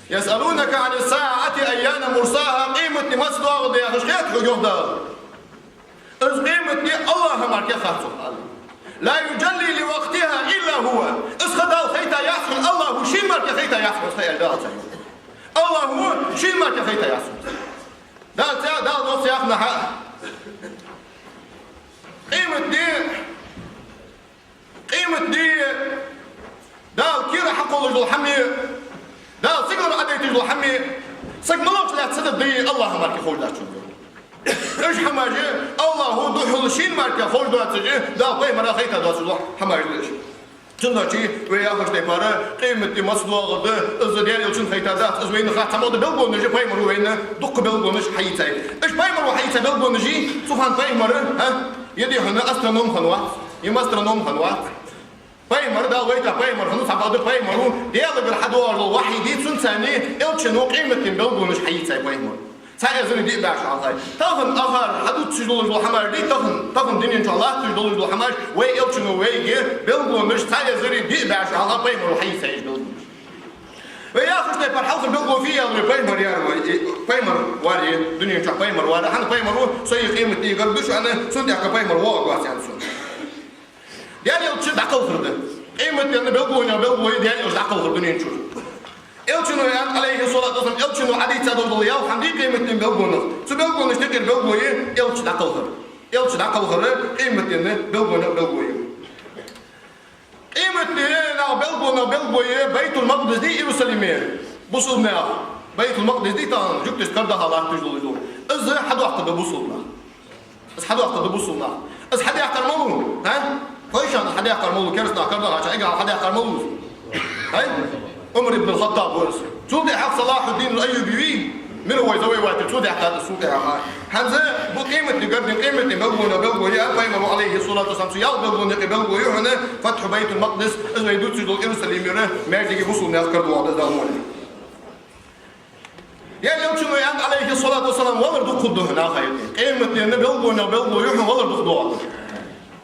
يسألونك عن الساعة أيان مرساها قيمة مسدوغ بين خشيت يهدى قيمة الله مارك خاص لا يجلي لوقتها إلا هو اسخدال خيتا يحصل الله هو شيء مارك خيتا يحصل خيال دار الله هو شيء مارك خيتا يحصل دار نص ياخنا حق قيمة دي دال كيرا حقو لجل حمي دال سيقر عديت لجل حمي سيق ملوش لا تصدق دي الله مارك خوش دار شنو ايش حماجي الله هو دوحل شين مارك خوش دار تجي دال طي مرا خيتا دار شنو حماجي ليش جنداشي ويا خوش دي بارا قيمة دي مصدوغ ده ازديال يلشن خيتا دار ازوين خاطر مود بلبون نجي بايمر وين دق بلبون نج حيتاي ايش بايمر وحيتا بلبون نجي سوفان بايمر ها يدي هنا استرونوم خنوات يما استرونوم خنوات بايمر دا ويتا بايمر خنوس عباد بايمر ديال بالحدوار الوحيد سنساني الشنو قيمة بلبون نج حيتاي بايمر سايزني دي باش على تاخن اخر حدود تجدول الحمار دي تاخن دنيا ان شاء الله تجدول الحمار وي الشنو وي بلبون نج سايزني دي باش على بايمر وحيتاي بلبون ويا أخي تبى الحوض بيقولوا فيه يا بايمر يا بايمر واري دنيا شو بايمر واري حنا بايمر سوي قيمة دي قردوش أنا سودي على بايمر واقع واسع سود يعني يوتشد عقل خرده قيمة أنا بيقولوا يعني يوتشد عقل خرده دنيا شو إلشنو يعني عليه الصلاة والسلام إلشنو عدي تادون ضليا وحندي قيمة دي بيقولوا سبيقولوا نشتكي بيقولوا إلشد عقل خرده إلشد عقل خرده قيمة أنا بيقولوا قيمة بلبوية بيت المقدس دي يروسلمية بوصلنا بيت المقدس دي تان جبتش كردها الله تجلو إذا حد وقت بوصلنا إذا حد وقت بوصلنا إذا حد يحكر مولو ها كويس أنا حد يحكر مولو كرسنا كردها عشان إجا حد يحكر مولو هاي عمر بن الخطاب ورث شو بدي حق صلاح الدين الأيوبي من هو يسوي وقت شو بدي حق السوق يا أخي هذا بقيمة تقدم قيمة بلبوية بايمر عليه الصلاة والسلام سيال بلبوية هنا فتح بيت المقدس إذا يدوس يدل إيروساليم ما يجي يبصوا الناس كردوا هذا زمان يعني يوم شنو يعني عليه الصلاة والسلام والله ردوا خدوا هنا خير قيمة يعني بلبوية والله ردوا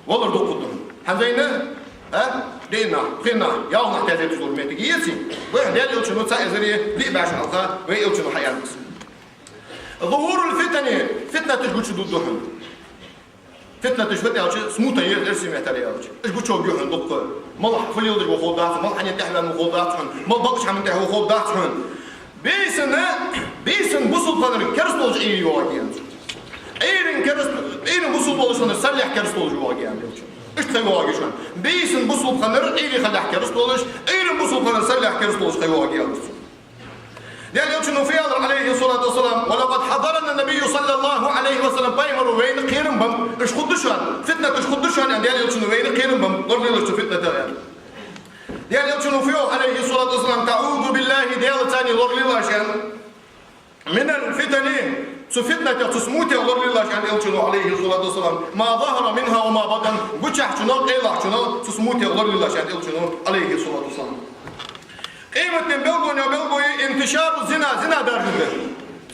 والله ردوا خدوا هذينا ها دينا خينا يا الله نحتاج تزور ميتك يسي واحد يعني يوم شنو تسأل زريه ليه باش نلقى ويوم شنو حياة ظهور الفتن فتنة تجبد شدود دهن فتنة تجبد يا وجه سموتة يرسم يحتاج يا وجه اجبد شو بيوحن دق ملح في اليوم تجوا خودات ملح ينتحل من خوداتهم مل بقش عم ينتحل خوداتهم بيسن بوصل قدر كرستولج اي يواجهن ايرن بوصل بولشون سلح كرستولج يواجهن ايش تواجه شون بيسن بوصل قدر ايرن خلح كرستولج ايرن بوصل قدر سلح كرستولج يواجهن يعني يوم في عليه الصلاة والسلام ولقد حضرنا النبي صلى الله عليه وسلم بايمر وين قيرن بم ايش خدشان فتنة ايش خدشان يعني يوم وين قيرن بم ضرب ليش فتنة يعني يوم في عليه الصلاة والسلام تعوذ بالله ديال ثاني ضرب ليش من الفتن فتنة تسموت ضرب ليش يعني يوم عليه الصلاة والسلام ما ظهر منها وما بطن قشح شنو قيلح شنو تسموت ضرب ليش يعني يوم عليه الصلاة والسلام قيمة بلغوي انتشار زنا درجة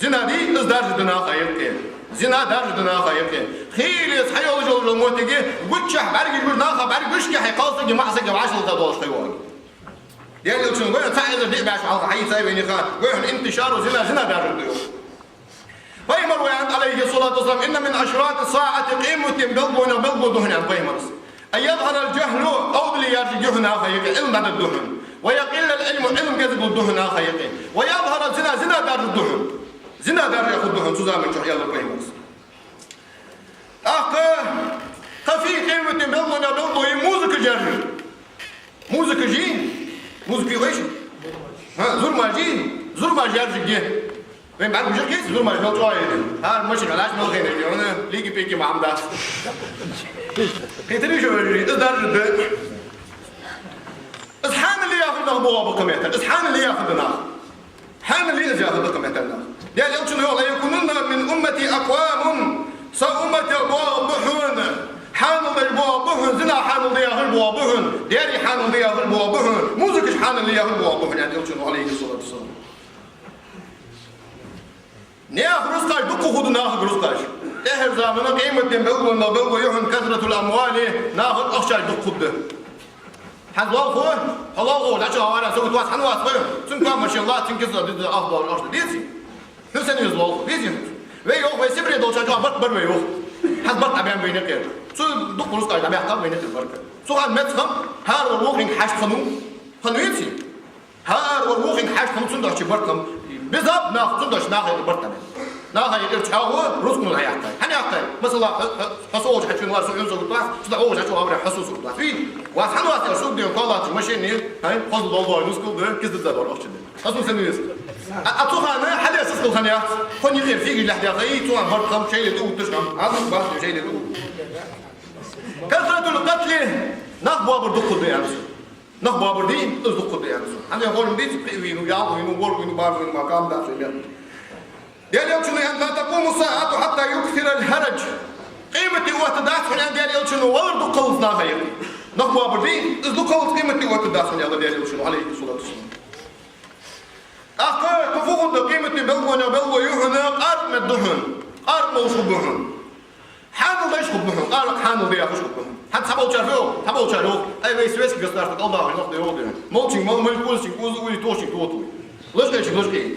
زنا دي درجة خير زنا درجة خير خيل يصحي وجه الموتيجي وتشح برجي يقول ناخا برجي وش كحي قاصد جماعة سجى 10 تدوش خيوان يعني لو شنو قلنا تعال دي باش على حي سايبني خان قلنا انتشار زنا درجة بايمر ويعد عليه الصلاة والسلام إن من أشراط الساعة قيمة بلغو دهن بايمرس أن يظهر الجهل أو اللي يرجع هنا خير علم بعد الدهن ويقل العلم كذب الدهن خيقين ويظهر زنا دار الدهن زنا دار ياخذ الدهن سوزا من شو يلا بايمرس خفي قيمة بلغو موزك جين موزك ايش زور ما جرجي وين بعد مش كيس زور ما جرجي ها ماشي علاش ما غير انا ليكي بيكي مع عمداس كيتري شو دار إصحان اللي ياخذ بوابة كميتنا إصحان اللي ياخذنا حان اللي ياخذ كميتنا يعني يوم شنو يكونون من أمتي أقوام سأمتي بوابهن حان اللي بوابهن زنا حان اللي ياخذ بوابهن دياري حان اللي ياخذ بوابهن موزكش حان اللي ياخذ بوابهن يعني يوم شنو عليه الصلاة والسلام ناخذ رزقاش دقوا خذوا ناخذ رزقاش إيه زماننا قيمة بلغو يحن كثرة الأموال ناخذ أخشاش دق خذه حد والله الله لا شو أنا سويت واحد حنواس غير سنكون ما شاء الله تنكسر ضد أفضل الأرض ديسي نفسني يزول ديسي ويو ويسبري دوشة جو بر ويو حد بر أبيان بينك كير سو دق رزق أبيان أحكام بينك البركة سو عن متخم هار والوقين حاش خنو ينسي هار والوقين حاش خنو سندش بركم بزاب ناخذ سندش ناخذ البركة ناخذ يرتحوا رزقنا لا يحتاج هني يحتاج مثلا حصوج حتى نوار سو ينزل طاح صدقوش حتى أمر حصوص طاح في واسحنوا أثر سوق ديون قالت ماشيني هاي خذ الله نسكو ده كذا ده ولا أشتري أصلا سنويس أتوقع أنا حد يسقط الخنيات خني غير فيك اللي حدا غير توان برقم شيء اللي تقول تشرب عظم بعض شيء اللي تقول كثرة القتل نخبوا بردقوا ده يعني نخبوا بردين تصدقوا ده يعني أنا يقول بديت وينو ياو وينو ور وينو بار وينو مقام ده شيء يعني يوم شنو لا تقوم الساعة حتى يكثر الهرج قيمة وتدافع عند يعني يوم شنو ورد قوسنا غير نخبوا بردين تصدقوا قيمة وتدافع عند يعني يوم شنو عليه الصلاة والسلام أخذ تفوق قيمة بلغو يهنا قارب الدهن قارب موشبهن حانو ده يشبهن قارب حانو ده يشبهن حتى حبوا شارفوه أي بيسويس قصدار تقلده نقد يوده موتشين ما يقولش يقول توشين توتوي لشقي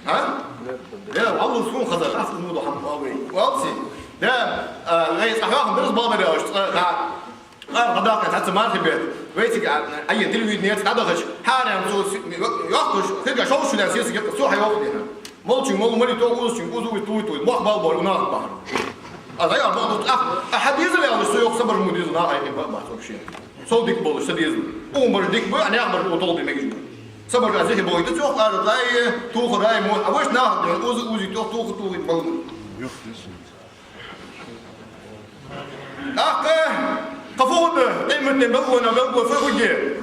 ها؟ لا والله سكون خزر أصل الموضوع حمد قوي واضحي لا ليس أحيانا درس بابا ده غداك حتى ما تبيت ويتك أي تلويد نيت تدخش حالا يخش خدك شو لا سياسي سو حيوقف هنا مولتي مول مري توقوس شنقوزو ويتوي مخبال بول ناخ بحر هذا يا بعض أحد يزل على السوق صبر مدير ناخ أي ما تقولش صو ديك بول سديزل عمر ديك بول أنا أعمل وطول بمجنون صبر عزيزي بول تشوف على ضاي توخ راي مو أوش ناخ أوزي توخ بول قفود قيمة بقونا بقوة فوقية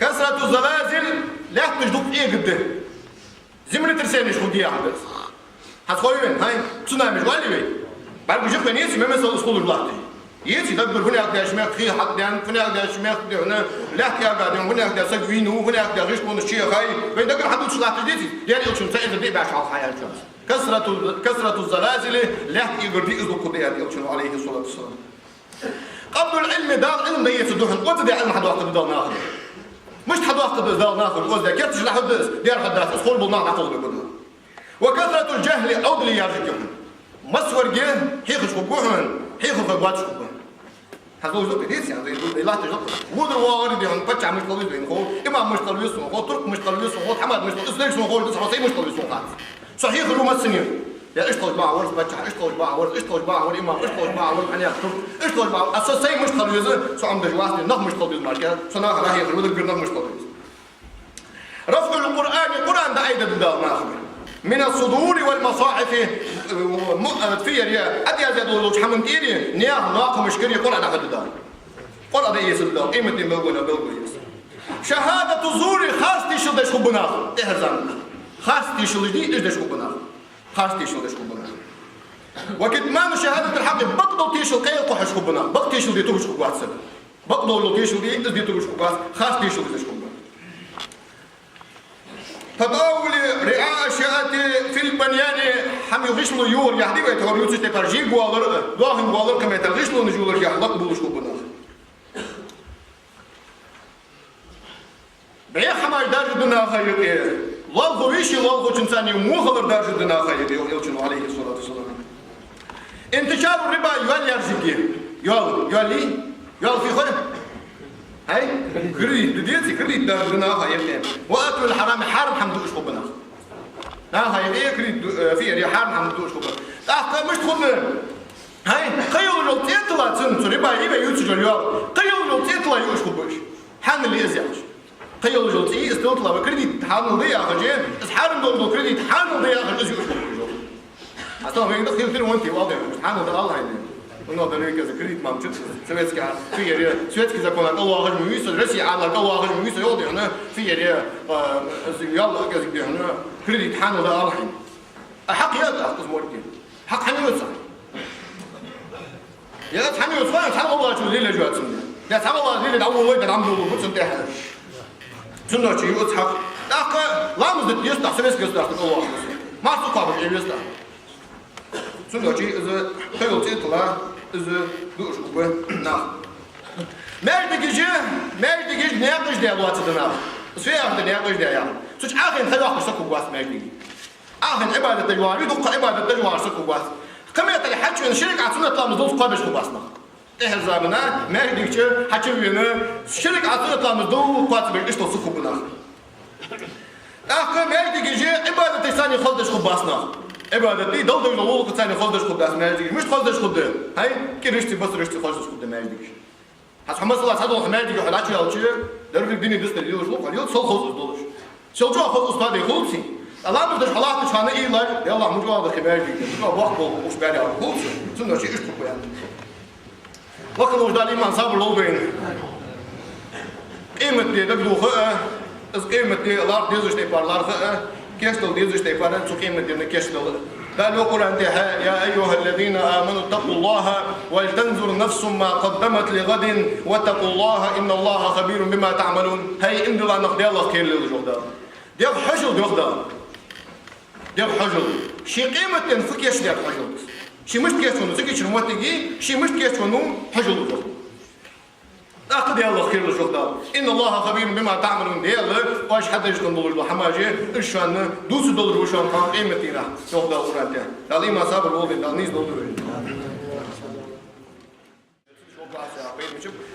كسرة الزلازل لا تجدوك إيه قده زمن ترسانيش خدية حدث هتخوين هاي تسونامي جوالي بي بعد بجيب من يسي ممثل أسخول الله يسي دبر هنا أقدر أشماك خي حد يعني هنا أقدر أشماك هنا لا أقدر هنا أقدر سقوينه هنا أقدر غيش من الشيخ هاي بين دقر حدود شلاح تجديتي يعني ألشم سائل البيع باش على الحياة الشمس كسرة الزلازل لا يقدر يقدر قضية ألشم عليه الصلاة والسلام قبل العلم دار علم ديت الدهن وتدي علم حد وقت بدل ناخذ مش حد وقت بدل ناخذ وزده كيف تجلح الدرس دير خداس اسخول بالنار عقل بكله وكثرة الجهل أودلي يرجعهم مسور جه حيخش بوحن حيخ فقواتش بوحن هذا هو زوج كثير يعني لا تجلح ودر وارد يعني بتشع مش طويل بين خو إمام مش طويل يسون خو ترك مش طويل يسون خو حماد مش طويل إسلام يسون خو 99 مش طويل يسون خالص صحيح لو ما سنين يا إيش طوج باع ورث بتشع إيش طوج باع ورث إيش طوج باع ورث إمام إيش طوج باع ورث أنا أكتر إيش طوج باع أساسي مش طويل سو عم دجواسني نخ مش طويل ماركة سنا راهي غير ودر نخ مش طويل رفع القرآن ده أيضا بدال ناخذ من الصدور والمصاحف في ريا أدي أزيد ولوش حمن تيري نياه ناقو مشكري قرآن أخذ دار قرآن ده يسد الله قيمة الموجودة بالقياس شهادة الزور خاص تيشل دش خبنا إهزام خاص تيشل دي دش خبنا خاص تيشل دش خبنا وكتمان شهادة الحق بقدو تيشل قيل قحش خبنا بق تيشل دي توش خبات سبب بقدو لو تيشل دي توش خبات خاص تيشل دش خبنا تداول رعاء الشاة في البنيان حم يغشلو يور يهدي ويتهور يوتش تكارجي بوالر ضاهم بوالر كما يتغشلو نجولر يحلق بولش خبنا بعيا حماش دارج دنا خير لفظو ويشي لفظو جنساني موخلر دارج دنا خير يلشنو عليه الصلاة والسلام انتشار الربا يوال يرزقي يوال في خير هاي كريد ديتي كريد دنا خير وأكل الحرام حرام حمدوش خبنا هاي ايه كريد في ريا حرام حمدوش خبنا مش خبنا هاي خيول لو تطلع تنت ربا يبقى يوتجر يوال خيول لو تطلع يوش خبش حان اللي ازيعش خيول جلتي استطلع بكريديت حانو ضيع خجين اسحارن دول كريديت حانو ضيع خجين يوش خبش أصلاً في دخل كتير وانتي واضح حانو ده الله يعني ونو ده ليك كريديت ما مشت سويتسكي في ريا سويتسكي إذا كنا الله خجم ميسر رسي على الله خجم ميسر يوضي هنا في ريا يلا كذا كده هنا كريديت حانو ده الله يعني حق يد أخذ موركين حق حني يوصل يا حني يوصل حق الله شو اللي جوات سنة يا حق الله اللي دعوه ويد العمل وبص انتهى سنة شيء يضحك لا مزد يستح سويسكي يستح الله ما سقى بالشيء يستح سنة شيء إذا خيل تطلع إذا دوش قوة نعم ما يدقيش نياقش ده الوقت ده نعم سويا أخذ نياقش ده يعني سوش آخر خيل واحد سكوا قوات ما يدقي آخر عبادة الجوار يدق عبادة الجوار سكوا قوات كم يطلع حج من شركة عطونا طلع مزدوج قابش قواسنا إيه زماننا ما يدقيش حج وينا شركة عطونا طلع مزدوج قوات بالإيش تصفوا بنا آخر ما يدقيش عبادة الثاني خلدش قواسنا عبادة دي دولة الأول الثاني خلدش قوس ما يدقيش مش خلدش قوس هاي كريشتي بس ريشتي خلدش قوس ما يدقيش محمد صلى الله عليه وسلم ما يدقيش حلاش يالشي درب الدنيا دست اليوم شو قال يوم صل خلص دولش شو جوا خلص هذا خلصي الله بدش حلاش شانه إيه لا يلا مو جوا ده خبايا دي جوا وقت وش بعدي على خلص سنة شيء إيش تقول يعني وقت وجد الإيمان صاب اللوبين قيمة دي دبلو خاء قيمة دي الأرض ديزوش تيبار الأرض كيشتل ديزوش تيبار شو قيمة دي من كيشتل قال القرآن يا أيها الذين آمنوا اتقوا الله ولتنظر نفس ما قدمت لغد واتقوا الله إن الله خبير بما تعملون هاي إن الله نقدي الله خير للجهد ديال حجل ديال حجل شي قيمة تنفكيش ديال حجل شي مش كيشونو سكي شنو تيجي شي مش كيشونو حجل أخذ يلا خير الشهداء إن الله خبير بما تعملون ديالله واش حد يشكن دولار حماجي إشان دوس دولار وشان كان قيمتنا شهداء ورانته دالي ما صابر ولد دالنيز دولار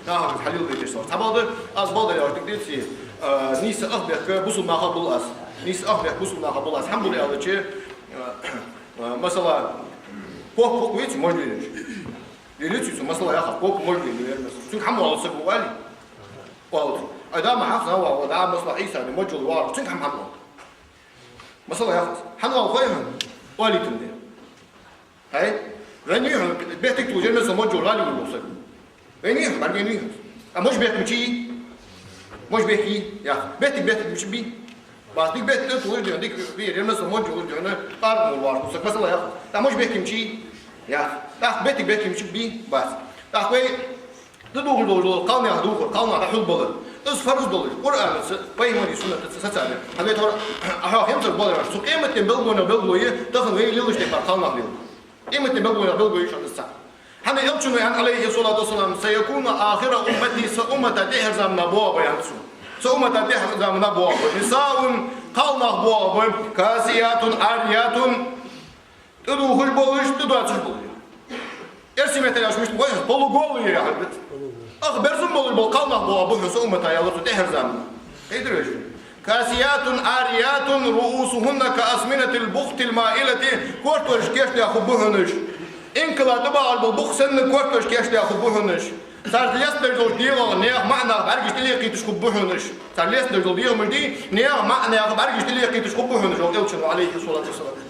نعم حليل بيتش صار تبادر از بادر artık diyeti nisi ahbek busul mahabul as nisi ahbek busul mahabul as hem buraya alıcı mesela pop hiç mojlidir Делится, масла яхав, коп можно вернуться. Çünkü hem olsa bu vali. Oldu. Adam hafsa var, adam masla İsa ne mocul var. Çünkü hem oldu. Masla yakhaf. Han var koyun. Vali tümde. Hay. Ve niye behtek tu gelmez mocul vali olsa. Ve niye? Ben niye? Ama behtek mi? Moj behki. Ya. Behtek mi bi? Bastık behtek tu diyor. Dik bir gelmez mocul diyor. Var mı var? Masla yakhaf. Ama behtek mi? Ya, dah betik müşük bi bas. Dah koy doğru kalmaya doğru kalmaya hul balı. Öz farz dolu. Kur'an'ı peygamber sünneti saçar. Hani tor aha hem de balı var. Su kıymetin belgoyu daha ve yıl işte var kalmaya diyor. Kıymetin belgoyu şu anda. Hani elçinin yani aleyhi salatu vesselam seyekunu ahire ümmeti ummete deher zamanına bu bayansın. Ummete deher zamanına bu. Nisaun kalmah bu. Kasiyatun ariyatun Tuduhul boluş, tuduatsız boluyor. Ersimete yaşmış, poluголые ya. Ah berzun bolur bol kalmah bu abuhsa ummet ayalısı deher zaman. Nedir öyle? Kasiyatun ariyatun ruusuhunna ka asminatil buhtil mailati kortoş keşli ahubuhunuş. İnkıladı bağal bol buhsenni kortoş keşli ahubuhunuş. Sarliyas derjol diyor ne mana bergiştiliğe kıytış kubuhunuş. Sarliyas derjol diyor mu di ne mana bergiştiliğe kıytış kubuhunuş. O elçin aleyhi salatu vesselam.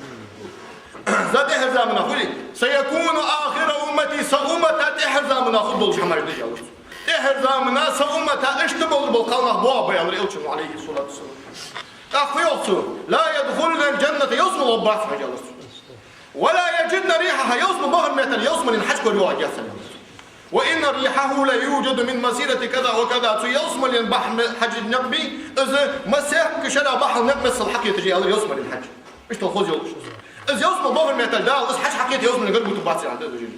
Zaten her zaman akıllı. Seyekunu ahire ümmeti sağumata her zaman akıllı olacak hamar diyor. Her zaman sağumata işte bol kalmak bu abaya alır elçin aleyhi salatu vesselam. Akfiyolsu la yedhulul cennete yosmu Rabbas majalus. Ve la yecidna rihaha yosmu bahar metal yosmu haç koruyor gelsin. Ve inna rihahu la yujudu min masirati kaza ve kaza tu yosmu lin bahr hac nakbi az masah kişara bahr nakbis الحق تجي alır yosmu lin hac. İşte o yol. إذا يوصل ظهر ميتال ده بس حاجة حكيت يوصل من غير متبعتي عند الرجال.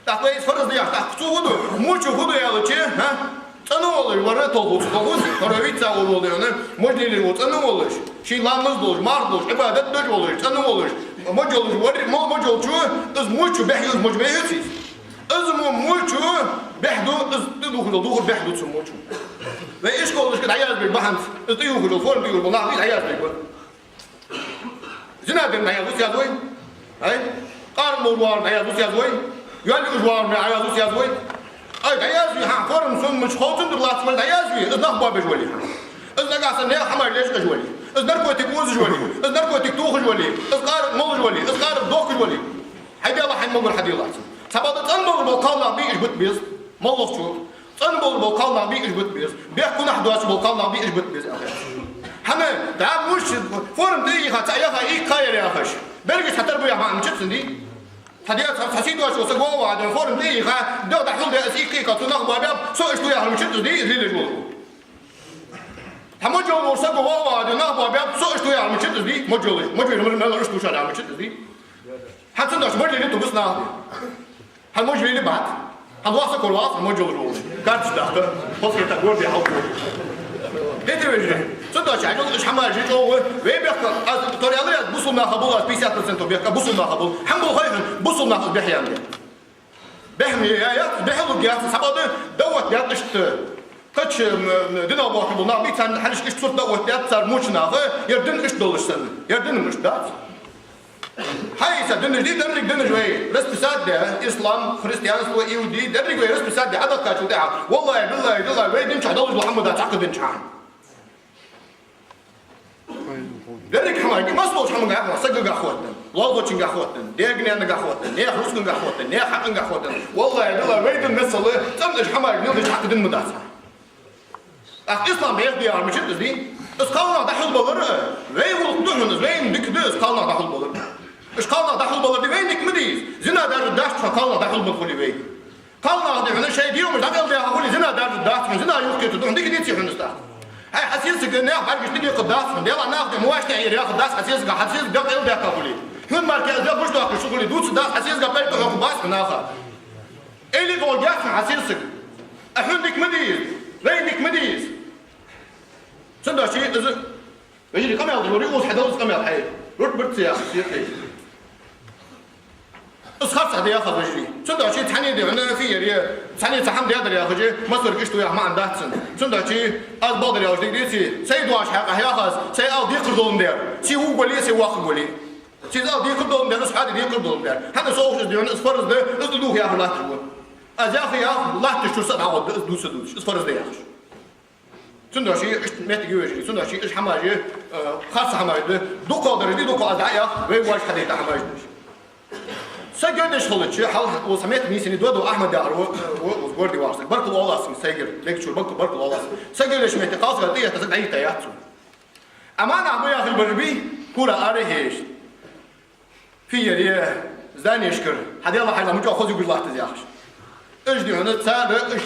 تحتاج فرض دياش تحتاج هدو موشو هدو يا لطشة ها أنا والله ورا طلبوس كرويت ساول والله أنا مجني للموت أنا والله شيء لامز دوش مار دوش عبادة دوش والله أنا والله مجول وري ما مجول شو إذا موشو بحيوز مج بيهتيس إذا موشو بحدو إذا دخل بحدو تسمى موشو وإيش قولش كده عيال بالبحث إذا يخرج الفورم بيقول والله عيال بيقول زناد المعيا دوس يازوي هاي قارن موار معيا دوس يازوي يالي أجوار معيا دوس يازوي أي ديازوي ها فورم سون مش خوتن دلات مال ديازوي إذا نخبا بجولي إذا قاسن يا حمار ليش جولي إذا نركوتك وز جولي إذا نركوتك توخ جولي إذا قارن مول جولي إذا قارن دوخ جولي حيدي الله حين مول حدي الله سبادة أنبغ بالقالنا بيش بتبيز مالله شو أنبغ بالقالنا بيش بتبيز بيحكوا نحدواش بالقالنا بيش بتبيز أخي هما ده مش فورم دي خاطر يا اخي كاير يا اخي برجع حتى بيا ما مشتن دي حديات حسيت واش وسقوا وعد فورم دي خا ده دحول ده اسي كي كاتو نخبا باب سو اشتو يا مشتن دي اللي جول هم جو وسقوا وعد نخبا باب سو اشتو يا مشتن دي مجول ما اشتو شال مشتن دي حتى ده مجول اللي تبصنا هم مجول اللي بعد هم واسق كلواس مجول كارت ده بس كده جول بيحاول Nedir öyle? Sonra çay yolu şamarcı çoğu ve bir tutorial'ı bu sunna kabul 50% bir bu sunna kabul. Hem bu hayır bu sunna bihyan. Behmi ya behlu ya sabadı davet ya işte kaç dina bakı bunlar bir tane haliş iş tut davet ya sar muçna yerdin iş doluşsun. Yerdin iş dat. Haysa dönüş değil dönüş ve respisat de İslam, Hristiyanlık ve Yahudi dönüş ve respisat de adak kaçı da. Vallahi billahi ve din çadalı Muhammed'a takdin çan. Derek حماي ما صوت حماي قاعد سجل قاخوتنا الله وجهن قاخوتنا ديرجني أنا قاخوتنا نيا حسن قاخوتنا نيا حقن قاخوتنا والله بالله ويد النسل تمنش حماي نيجي حق دين مدرسة إسلام بيخدي على مشيت دي إسقالنا دحول بلر وين ولقتهم وين دكتور إسقالنا دحول بلر إسقالنا دحول بلر دي وين نكمديز زنا دار الداش فقالنا دحول بلر وين قالنا هذا من الشيء ديوم مش دقل ده هقول زنا دار الداش زنا يوكي تدون ديك ديتي حنستا هاي حسيسك إنه برجع تيجي قداس من ديلا ناخذ مواش تعير يا قداس حسيسك ده قيل ده كابولي هون مركز ده بوش ده شغلي دوت ده حسيسك بيرتو قداس من آخر اللي قول جاك حسيسك أحندك مديز رينك مديز صندوق شيء إذا يجري كم يعطي وريقوس حدوس كم يعطي رد برد سياق سياقي أصخص هذا ياخذ وجري صندوق شيء تحني دي أنا في يريه تحني تحمد هذا ياخذ مصر كشتو يا ما عنده سن صندوق شيء أزباط يا وجدي ديسي سيد واش حق ياخذ سيد أودي قردون دير سي هو قولي سي واخد قولي سي أودي قردون دير نص حد يدي قردون دير هذا صوش ديون أصفرز ده أصدوه ياخذ لا تقول أجاخي ياخذ لا تشتو صد عود أصدوس أصفرز ده ياخذ صندوق شيء إيش متى يجري صندوق شيء إيش حماجي خاص حماجي دو قادر دي دو قادر يا ويواش حد يتحماجي سجلش خلتش حال وسمعت ميسني دودو احمد دار وغوردي وارسك بركو والله سجل ليكتشر بركو والله سجلش متى قاص غديه تسد عيتا ياتو امانه ابويا في البربي كولا اريهش في يري زاني يشكر حد يلا حاجه مجو خذ يقول الله تزياخش ايش دي هنا تسال ايش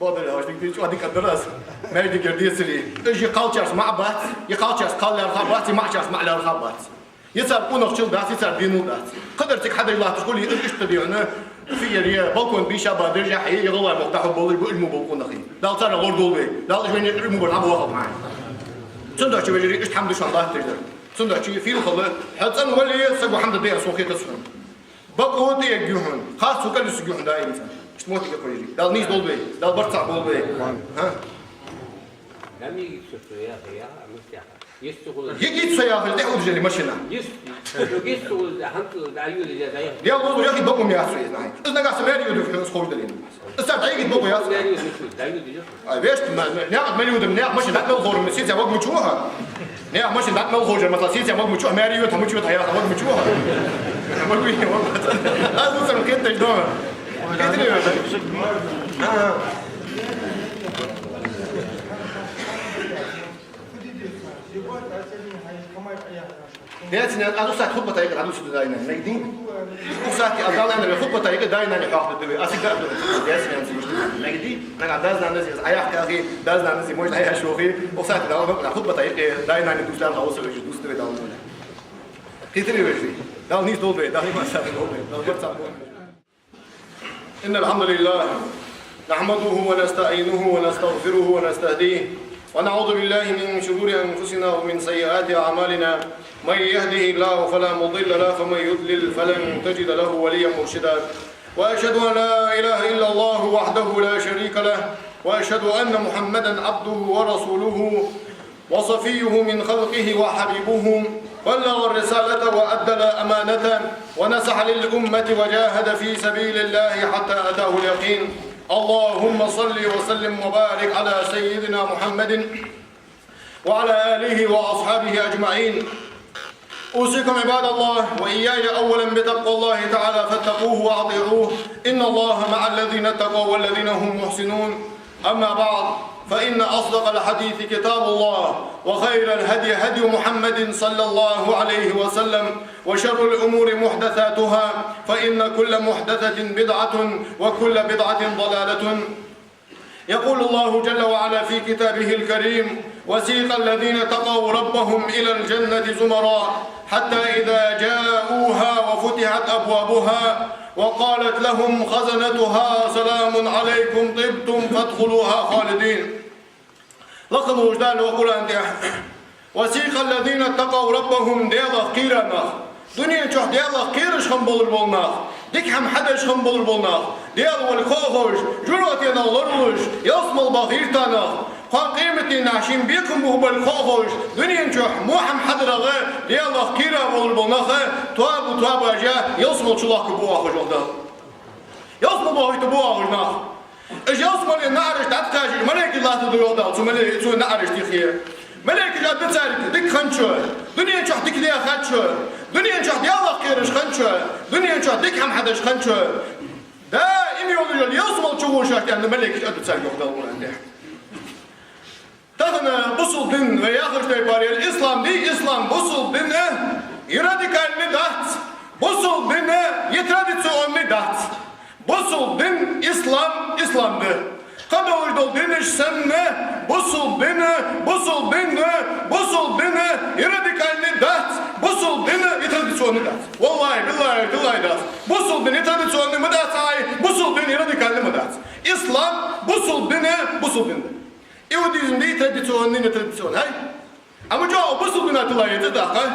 بابا لا ديك شو هذيك الدراسه ما يدي قرديسلي ايش يقالتش مع بات يقالتش قال لها خبات ما عشاش مع لها خبات يسأل قناق شل دات يسأل دينو دات قدرتك حدا الله تقول لي إيش تبيعنا في ريا بالكون بيشا بعد رجع حي يلا مفتاح بالي بقلمو بالكون أخي لا ترى غور دولبي لا إيش مني علمو بلعب واحد معي صندوق شيء بيجري إيش حمد شو الله تقدر صندوق شيء فيه الخلا حتى أنا ولي سجوا حمد ديا سوقي تسفن بقوا ديا جيهون خاص وكل سجون دايم مثلا إيش موتي كبيري لا نيز دولبي لا برتع دولبي ها لم يجي سفرية مفتاح يجي سياخل ده وجه اللي مشينا يستغل هنت دعيو اللي جاي يا الله يا اخي بقوم يا اخي ناي اذا قاعد سماري ودف في خوش دلين استاذ عيد بقوم يا اخي اي بيش ناقد مليو دم ناقد ماشي بعد الخور مسيت يا وقت مشوها ناقد ماشي بعد الخور مثلا سيت يا وقت مشوها ماريو تم مشوها يا وقت مشوها ما بقول يا وقت هذا صار كده دور دياتنا أنا أصلاً خطبة طريقة عدوس داينا نقدين أصلاً أضل أنا خطبة طريقة داينا نحاول الدوي أصلاً دياتنا أنت مش نقدين أنا دازنا نزي أيها كأخي دازنا نزي موج أيها شوفي أصلاً ده خطبة طريقة داينا ندوس لها خلاص وجد دوس توي داون كتير وجدي داون نيس دول بي داون ما سافر دول بي داون برتاح إن الحمد لله نحمده ونستعينه ونستغفره ونستهديه ونعوذ بالله من شرور أنفسنا ومن سيئات أعمالنا من يهده الله فلا مضل له ومن يضلل فلن تجد له وليا مرشدا وأشهد أن لا إله إلا الله وحده لا شريك له وأشهد أن محمدا عبده ورسوله وصفيه من خلقه وحبيبه بلغ الرسالة وأدى الأمانة ونصح للأمة وجاهد في سبيل الله حتى أتاه اليقين اللهم صل وسلم وبارك على سيدنا محمد وعلى آله وأصحابه أجمعين أوصيكم عباد الله وإياي أولا بتقوى الله تعالى فاتقوه وأطيعوه إن الله مع الذين اتقوا والذين هم محسنون أما بعد فإن أصدق الحديث كتاب الله وخير الهدي هدي محمد صلى الله عليه وسلم وشر الأمور محدثاتها فإن كل محدثة بدعة وكل بدعة ضلالة يقول الله جل وعلا في كتابه الكريم وسيق الذين تقوا ربهم إلى الجنة زمرا حتى إذا جاءوها وفتحت أبوابها وقالت لهم خزنتها سلام عليكم طبتم فادخلوها خالدين لقد وجدان وقل أنت وسيق الذين اتقوا ربهم ديالا قيرنا دنيا شوح ديالا قيرش خنبول البولنا ديك هم حدش خنبول البولنا ديالا والخوخوش جراتنا ولرلش يصم البغيرتنا قان قيمتي نعشين بيكم بهو بالخوخوش دنيا شوح موحم حدرغة ديالا قيرا بول البولنا تواب أجا يصم الشلاق بوها خجوه يصم بوها بوها خجوه ايش يصمل النعرش تعتقاش ملك الله تدور ده شو النعرش تخير ملك جاد بتسالك ديك خنشو دنيا شو ديك ليا خنشو دنيا شو يلا قيرش خنشو دنيا شو ديك هم حدش خنشو دائما يقول يصمل شو شو يعني ملك جاد بتسالك ده ولا تغنى بصل دين وياخر تباري الإسلام دي إسلام بصل دين يراديكال ندات بصل دين يتراديسيون ندات بصل دين إسلام ده قبل وجدوا دينش سنة بصل دين يراديكال ندات بصل دين يتراديسيون ندات والله بالله دات بصل دين يتراديسيون ندات هاي بصل دين يراديكال ندات традиционный, هاي. أما جاء بصل بنا تلاقي تداخل.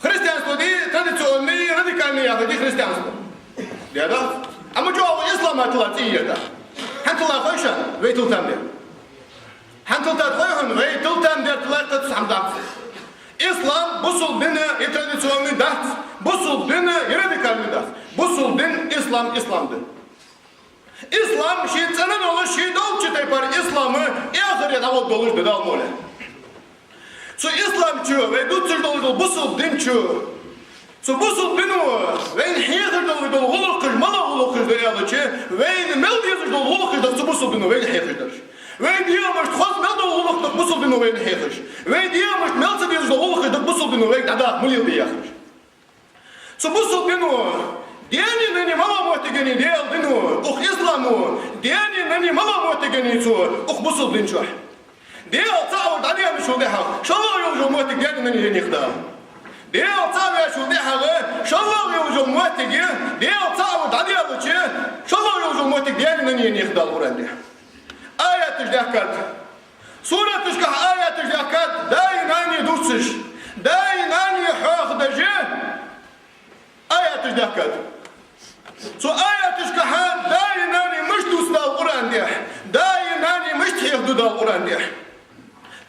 خريستيانство دي традиционный, радикальный ياخذ دي خريستيانство. لهذا أما جاء الإسلام تلاقي ده. حنتلا خيشان ويتل تامدر. حنتل تاتخيهم ويتل تامدر تلاقي تسعم دعس. إسلام بصل بنا تradиционный دعس. بصل بنا радикальный دعس. بصل بنا إسلام ده. İslam şiitsenin olur şiit ol çi tepar İslam'ı ahiriyet avod dolur dedi almole. So İslam çu ve dutsur dolur busul din çu. So busul din o ve in hiyatır dolur huluk kır mala huluk kır dedi alıçı ve in mel diyazır dolur huluk kır da so busul din o ve in hiyatır. Ve in diyamış thoz mel dolur huluk da busul din o ve in hiyatır. Ve in diyamış mel diyazır dolur huluk kır da busul din o ve in adak milil diyazır. So busul din o Diani nani mala muhtegeni diyal dinu, İslamu. Diani nani mala muhtegeni su, busul din şu. Diyal ta'ud adiyam şu deha. Şallah yolcu muhteg diani nani yenikda. Diyal ta'ud şu deha. Şallah yolcu muhtegi. Diyal ta'ud adiyam şu. Şallah yolcu muhteg diani nani yenikda Kur'an'da. Ayet tijdakat. Sure tijkah ayet tijdakat. Dayi nani dursış. Dayi nani haqdacı. Ayet tijdakat. So ayetish kahan dainani mش دوسنا القرآن ده دايناني مش تحفظ القرآن ده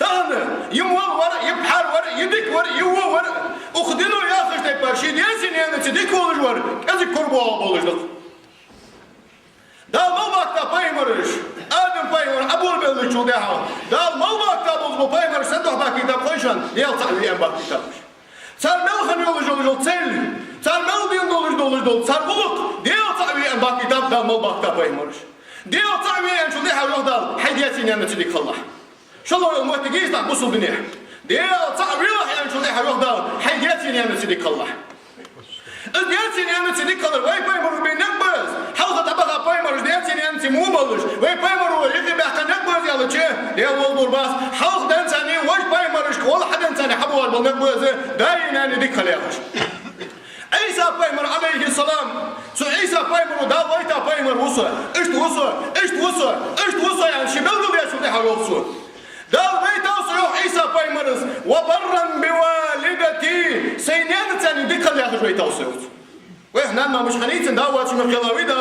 تهنا يموال ورا يبحر ورا يدك ورا يوا ورا أخدينه يا أخي تبار شيء ديانسين يعني تديك ولج ورا كذي كربوا بولجلك دال مال وقتا بايمرش آدم بايمر أبو البلد شو ده دال مال وقتا بولج بايمر سندوه باكيتاب خيشان ديال تعليم باكيتاب صار ملخن يولج تسل صار ملبين دولج صار بلوك ديال تعبير باقي داب دال مال باقي بايمرش ديال تعبير شو ده حلو دال حياتي نعمة تديك الله شو الله الموت جيز ده بصل بنيه ديال تعبير شو ده حلو دال حياتي نعمة تديك الله ديالتي نعمة تديك الله وين بايمر بين نبز حلقة تبغى بايمر ديالتي نعمة مو بلش وين بايمر يجي بحق نبز يلا شيء ديال والبور باس حلقة دانساني وش بايمرش ولا حد إنساني حبوا بالنبز داينا نديك خليهاش عيسى بايمر عليه السلام سو عيسى بايمر دا ويتا بايمر وصل اشت وصل يعني شي بلغوا بيا شو تحاول وصل دا ويتا وصل عيسى بايمرز وبرا بوالدتي سينان تاني ديك اللي اخذ ويتا وصل واحنا ما مش خليتن داوات من كلاوي دا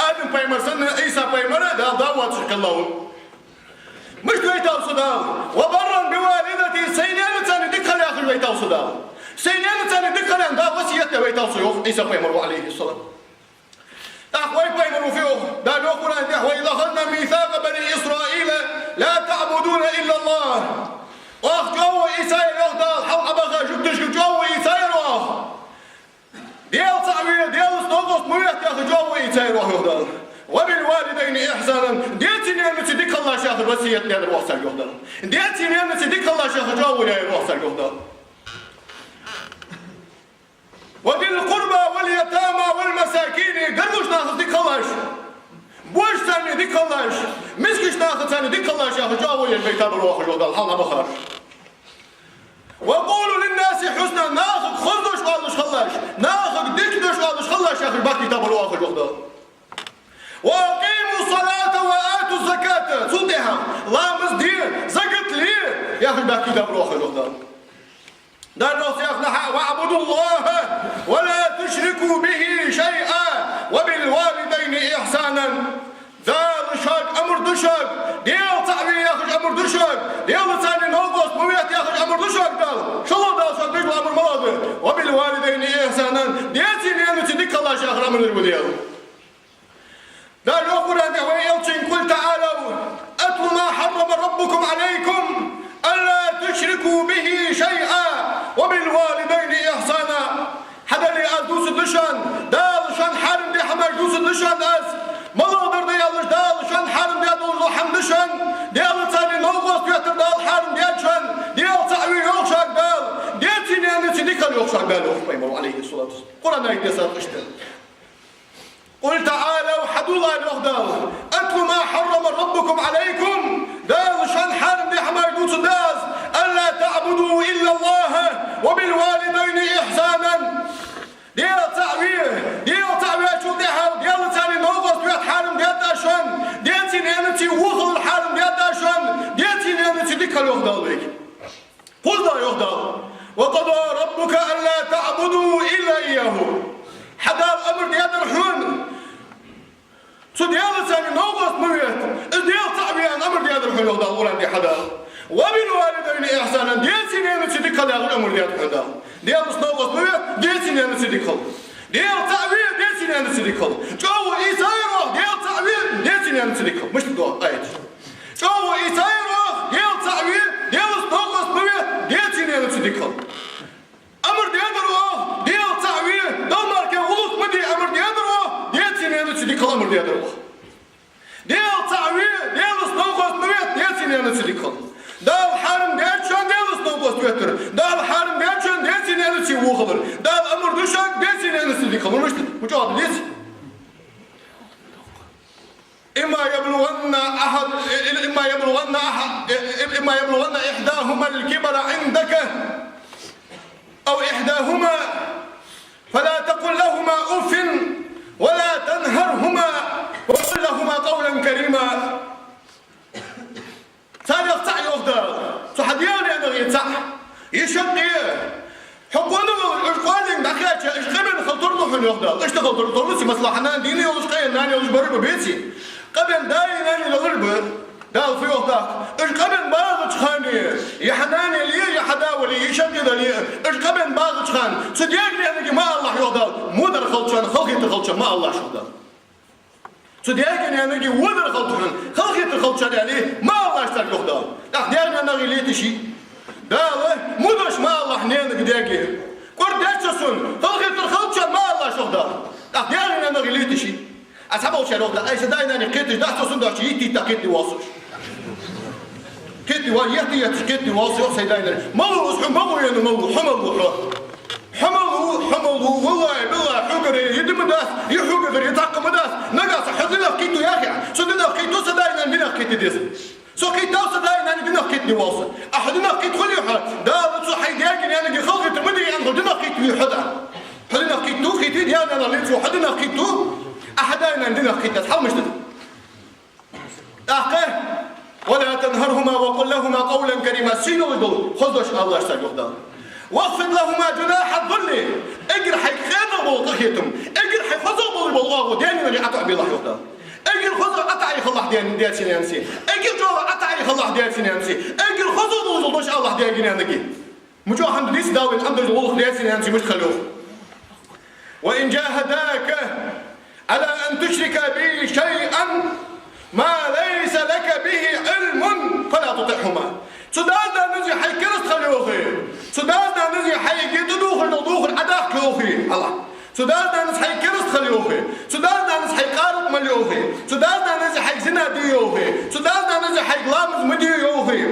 ادم بايمر سن عيسى بايمر دا داوات كلاوي مش ويتا وصل وبرا بوالدتي سينان تاني ديك اللي اخذ ويتا وصل سينان تاني ذكرنا دا وصيته ويتوصيوه عيسى بيمر عليه الصلاة أخوي بيمر فيه دا يقول أن وإذا أخذنا ميثاق بني إسرائيل لا تعبدون إلا الله وأخ جو عيسى يهدى حول أبغى جبتش جو عيسى يروح ديال تعبير ديال سنوغوس مويت يا أخي جو عيسى يروح يهدى وبالوالدين إحسانا ديالتي نعمة ديك الله شاخر وصية نادر وحسن يهدى ديالتي نعمة ديك الله شاخر جو وحسن يهدى وذي القربى واليتامى والمساكين قربوش ناخذ ديك اللهش بوش ثاني ديك اللهش مسكش ناخذ ثاني ديك اللهش يا جاوي البيت بروح الوضع الحالة بخار وقولوا للناس حسنا ناخذ خذوش والش خلاش ناخذ ديكدوش والش خلاش يا اخي باقي تبروح الوضع واقيموا الصلاة وآتوا الزكاة صدها لا مزدير زكت لي يا اخي باقي تبروح الوضع داروا سيخنا واعبدوا الله ولا تشركوا به شيئا وبالوالدين إحسانا ذال شاك أمر دشاك ديال تعبير ياخذ أمر دشاك ديال ثاني نوقص مويت ياخذ أمر دشاك دال شو الله دال شاك بيجوا أمر ملاذ وبالوالدين إحسانا ديال تيني تديك الله شاخر أمر الوديال دار القرآن ويلتين قل تعالوا أتلوا ما حرم ربكم عليكم ألا تشركوا به شيئا وبالوالدين إحسانا حدا اللي أدوس الدشان دال شان حارم دي حماش دوس الدشان أس ملودر دي ألش دال شان حارم دي أدوس الحمدشان ديال ثاني نوغوس بيتر دال حارم دي أجشان ديال تعوي يوخشاك دال ديال تيني أنا تديك اليوخشاك دال وخبيمر عليه الصلاة والسلام قرآن آية ديسات اشتل قل تعالوا حدوا الله الأخدار أتلوا ما حرم ربكم عليكم دال شان حارم دي حماش دوس الداز ألا تعبدوا إلا الله وبالوالدين إحسانا ديال تعبير شو ديال ثاني نوغس بيت حارم ديال داشان ديال تيني أنا تي وخل الحارم ديال داشان ديال تيني أنا تي وقضى ربك ألا تعبدوا إلا إياه حدا الأمر ديال الحون سو ديال ثاني نوغس مويت ديال تعبيان أمر ديال الحون وضع القرآن دي حدا وبالوالدين إحسانا ديال سنين صديق هذا الأمر ديال حدا ديال نوغس مويت ديال سنين صديق ديال تعبير ديال سنين صديق جو إيسايرو ديال تعبير ديال سنين صديق مش تدور آيات جو إيسايرو ديال تعبير ديال نوغس مويت ديال سنين صديق أمر ديال الروح ديال تعبير دمر كغلط مدي أمر ديال الروح ديال سنين صديق أمر ديال الروح ديال تعبير ديال نوغس مويت ديال سنين صديق دال حرم ديال شان ديال نوغس تويتر دال حرم ديال شان ديال سنين سيو خبر دال أمر دوشك ديال سنين صديق مش مجرد ليش إما يبلغن إحداهما الكبر عندك أو إحداهما فلا تقل لهما أف ولا تنهرهما وقل لهما قولا كريما ثاني يقطع يغدر صحديان أنا يقطع يشقي حقونه القوانين دخلت قبل خلطرته في اليغدر اشتغل طرطرسي مصلحنا ديني وشقي ناني وشبرب بيتي قبل دايناني لغرب دال في وقتك اش قبل باغ تخاني يا حناني لي يا حداولي يشدد لي اش قبل باغ تخان صديقني انا ما الله يغدر مودر خلطشان خلقي تخلطشان ما الله شغدر صديقني انا ودر خلطشان خلقي تخلطشان عليه ما الله اشتر يغدر ديالنا انا غليتي شي دال مودش ما الله نينك داكي كورداتشسون خلقي تخلطشان ما الله شغدر ديالنا انا غليتي شي أصحابه شلون أي سداينا نقيتش ده تصون ده شيء تيتاكيت واصل كيت وياتي يتكيت واصل سداينا ما هو حمو يعني ما هو حمو والله بالله حجر يدم ده يحجر يتعقم ده نجاس حزنا كيتو يا أخي سدنا كيتو سداينا من كيت ديس سو كيتو سداينا من كيت واصل أحدنا كيت خليه ده بتصح يداكن يعني خلقي تمدي يعني حدنا كيت يحدا حدنا كيتو كيت يعني أنا ليتو حدنا كيتو أحدنا عندنا قيد حرمش أخي ولا تنهرهما وقل لهما قولا كريما سينو يقول خذوش الله يستجوه واخفض لهما جناح الذل اجر حي خيروا طخيتم اجر حي خذوا بالله ديننا اللي قطع بالله يودا اجر خذوا قطع يخلح ديال سينانسي اجر جو قطع يخلح ديال سينانسي اجر خذوا بالله الله ديال جنانك مجو الحمد لله داوي الحمد لله ديال سينانسي مش خلوه وإن جاهداك على أن تشرك بي شيئا ما ليس لك به علم فلا تطعهما سدادنا نزي حي كرست خليوخي سدادنا نزي حي دوخل عداك كيوخي الله سدادنا نزي حي كرست خليوخي سدادنا نزي حي قارب مليوخي سدادنا نزي حي زنا ديوخي سدادنا نزي حي غلامز مديوخي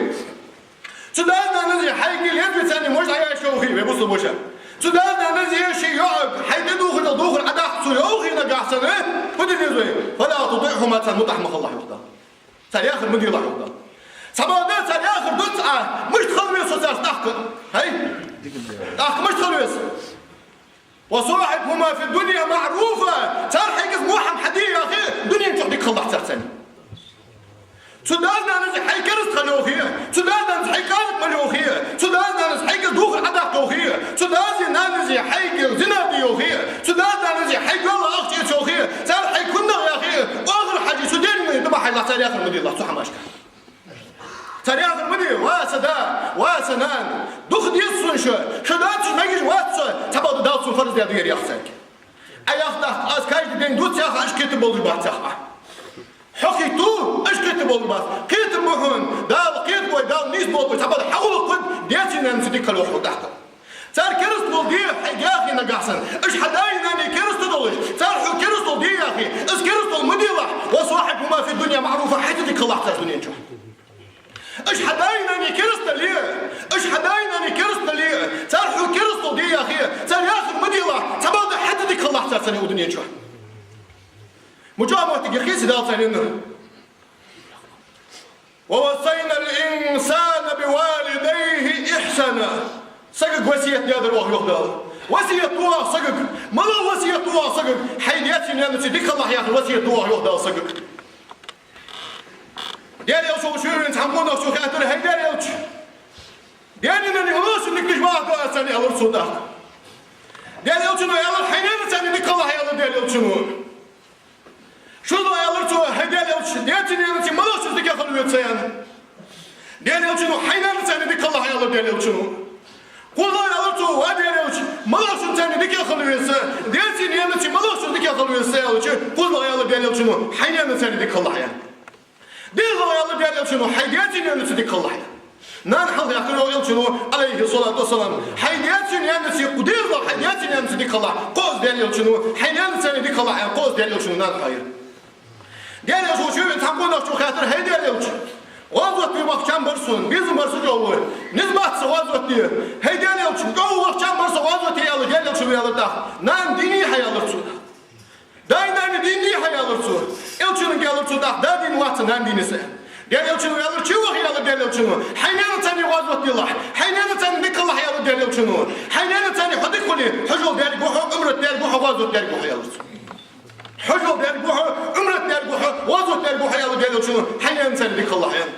سدادنا نزي حي قيل يدفي ثاني مش عياشوخي بيبصوا بوشا سدادنا نزي شي يقعد حي دوخل عداك سيوخي نقع سنة فلا تطيعهما تنمطحمخ الله يوخدا سالي آخر مدي الله يوخدا سبادات سالي آخر دتعة مش تخلويس وزارس تحقق هاي تحقق مش تخلويس وصاحبهما في الدنيا معروفة صار حيقز موحم حدي يا أخي الدنيا انتحديك خلح ترسني سدادنا نزي حي كرست خلوخية سدادنا نزي حي قارب ملوخية سدادنا نزي حي دوخل عداك توخية سدادنا نزي حي زنا ديوخية سدادنا نزي حي والله أختي توخية صار حي كنا يا أخي وآخر حاجة سداني من دبا حي الله سالي آخر مدي الله صحة ماشكا سالي آخر مدي واسدا واسنان دوخ ديسون شدات نجي واتسون تبادو داوتسون فرز ديال ديال يخسك أي أخدك أسكايد دين دوت يا أخي أشكيت بولي باتسخة حقيتو اش كتبوا الباس كتب محون دال قيد بوي دال نيس بوي تبع حول قد ديتنا نسديك الوحو تحت صار كرستو دي حياخي نقاحسن اش حدايناني كرستو دولش صار حو كرستو دي يا اخي اس كرستو المديلح وصاحبهما في الدنيا معروفه حيتك الله تاع الدنيا نشوف اش حدايناني كرستو ليه اش حدايناني كرستو ليه صار حو كرستو دي يا اخي صار يا اخي المديلح تبع حيتك الله تاع الدنيا نشوف مجامعة تجيخيس داطلين ووصينا الإنسان بوالديه إحسانا سقق وصية هذا الوحي يخدر وصية الله سقق ما له وصية الله سقق حيدياتي من أن صديق الله يا أخي وصية الله يخدر سقق ديال يوشو شو نتحملون وشو خاطر هاي ديال يوش Diğerinin olursun dikmiş bağda seni alır suda. Diğer yolcunu alır hayır seni dikkalı alır diğer yolcunu. Şurada alır su diğer yolcunu. Diğerinin yanıcı malosuzluk yakalıyor sen. Diğer yolcunu hayır seni dikkalı alır diğer yolcunu. Kullar alır su var diğer yolcunu. Malosuz seni dik yakalıyorsa. Diğerinin yanıcı malosuzluk yakalıyorsa yolcu. Kullar alır diğer yolcunu. Hayır seni dikkalı alır. Diğer alır diğer yolcunu. Hayır yanıcı dikkalı alır. Nan hal yakın yolcunu aleyhi salatu vesselam. Haydiyatın yanısı kudirla haydiyatın yanısı dikala. Koz der yolcunu. Hayyan seni dikala. Koz der yolcunu nan hayır. Der yolcunu şu tam konak çok hatır hayder yolcunu. Vazot bir vakçam varsın. Bizim varsın yolu. Nizbatsı vazot diyor. Hayder yolcunu. Yolu vakçam varsa vazot yalı. Der yolcunu yalı da. Nan dini hayalır su. Daynani dini hayalır su. Yolcunu gelir su da. Da din vatsın nan dinisi. Diğer yolcunu alır, çuval yalı diğer yolcunu. Haynanı seni vazvat yıllah. Haynanı seni dikallah yalı diğer yolcunu. Haynanı seni hadik kuli. Hücul diğer guhu, umret diğer guhu, vazvat diğer guhu yalı. Hücul diğer guhu, umret diğer guhu, vazvat diğer guhu yalı diğer yolcunu. Haynanı seni dikallah yalı.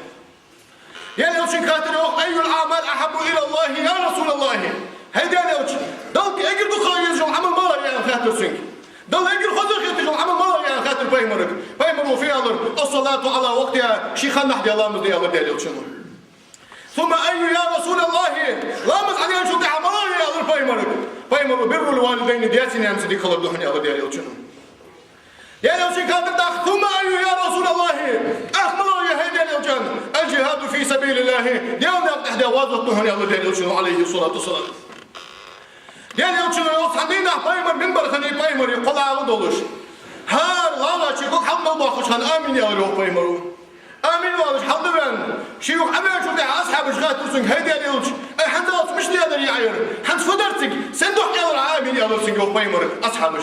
Diğer yolcunu katili yok. Eyyul amal ahabbu ilallahi ya Resulallahi. Hey diğer yolcunu. Dal ki egir dukha yezcun amal malar yalı katırsın. Dal egir خذك يتجون عمل مرة يا خاطر بايمرك بايمروا في الله الصلاة على وقتها شيخان نحدي الله مزدي الله ديالي وشنو ثم أي يا رسول الله لامز عليها شو تعمل يا الله بايمرك بايمروا بر الوالدين دياتني أمس دي خلر دهني الله ديالي وشنو ديالي وشن خاطر داخل ثم أي يا رسول الله أخمل يا هي ديالي وشن الجهاد في سبيل الله ديالنا نحدي واضح دهني الله ديالي وشنو عليه الصلاة والسلام Diğer yolcunu yolsandığında paymar minberkani paymar kolağı doluş. Her lava çıkıp hammal bakışan amin ya yok paymaru. Amin varış halde ben. Şey yok hemen şurada ashabı çıkartırsın hediye yolcu. Ay handa atmış diyeler yayır. Hand fıdarsın. Sen doch yalar amin ya alırsın yok paymarı ashabı.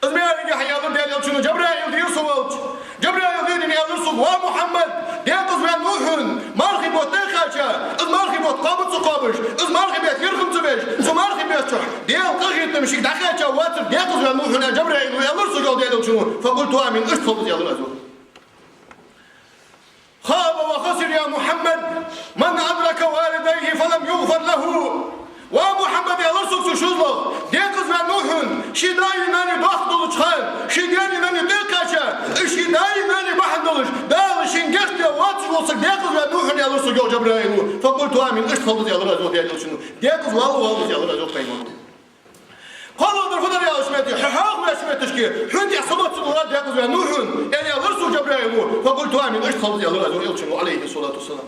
İzmir'e hayalır diğer yolcunu Cebrail diyor soğuk. Cebrail diyor ni alırsın va Muhammed. Diğer kız ben Nuh'un. Marhibot tekaça. İz marhibot kabıt suqabış. İz marhibet yırgım tıbeş. Su marhibet çok. Diğer kız gittim şik tekaça vatır. Diğer kız ben Nuh'un Cebrail alırsın yok diğer yolcunu. Fakultu amin. Üç soldu yalır azı. خاب وخسر يا محمد من أدرك والديه فلم يغفر له ومحمد يلرسك شوزلق ديكز ونوحن شداي ناني ضغط دولش خال شداي ناني ديكاشا شداي ناني بحن دولش دال شنجشت يا واتش وصك ديكز ونوحن يلرسك يا جبرائيل فقلت آمين اشتغلت يا لرزوك يا لرسك ديكز والله يا لرزوك بيمان قالوا فدر يا اسمتي حقق ما اسمتش كي حنت صمت الولاد ياخذ نوح يعني يرسل جبرائيل فقلت امين ايش خلص يا الله يلشم عليه الصلاه والسلام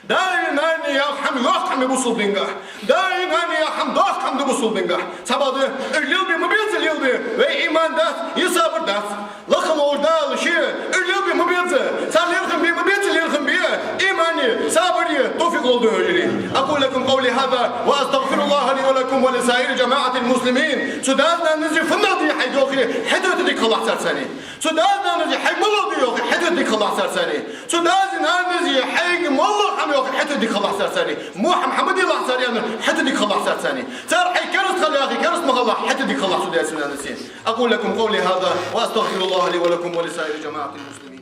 دائما يا حم يحكم بوصل بنجح دائما يا حم ضاق حمد بوصل بنجح سبب اليوم مبيز اليوم وايمان ده يصبر ده لكن orada شيء اليوم مبيز صار يلخم بيه مبيز يلخم بيه ايماني صبر توفيق oldu öyle اقول لكم قولي هذا واستغفر الله لي ولكم ولسائر جماعه المسلمين سودان نزي فنادي حيدوخي حدود ديك الله سرساني سودان نزي حي مولو ديوخي حدود ديك الله سرساني سودان نزي حي مولو حم يوخي حدود ديك الله سرساني مو محمد الله سريان حدود ديك الله سرساني صار حي كرس خلاقي كرس مغلا حدود ديك الله سودان اقول لكم قولي هذا واستغفر الله لي ولكم ولسائر جماعه المسلمين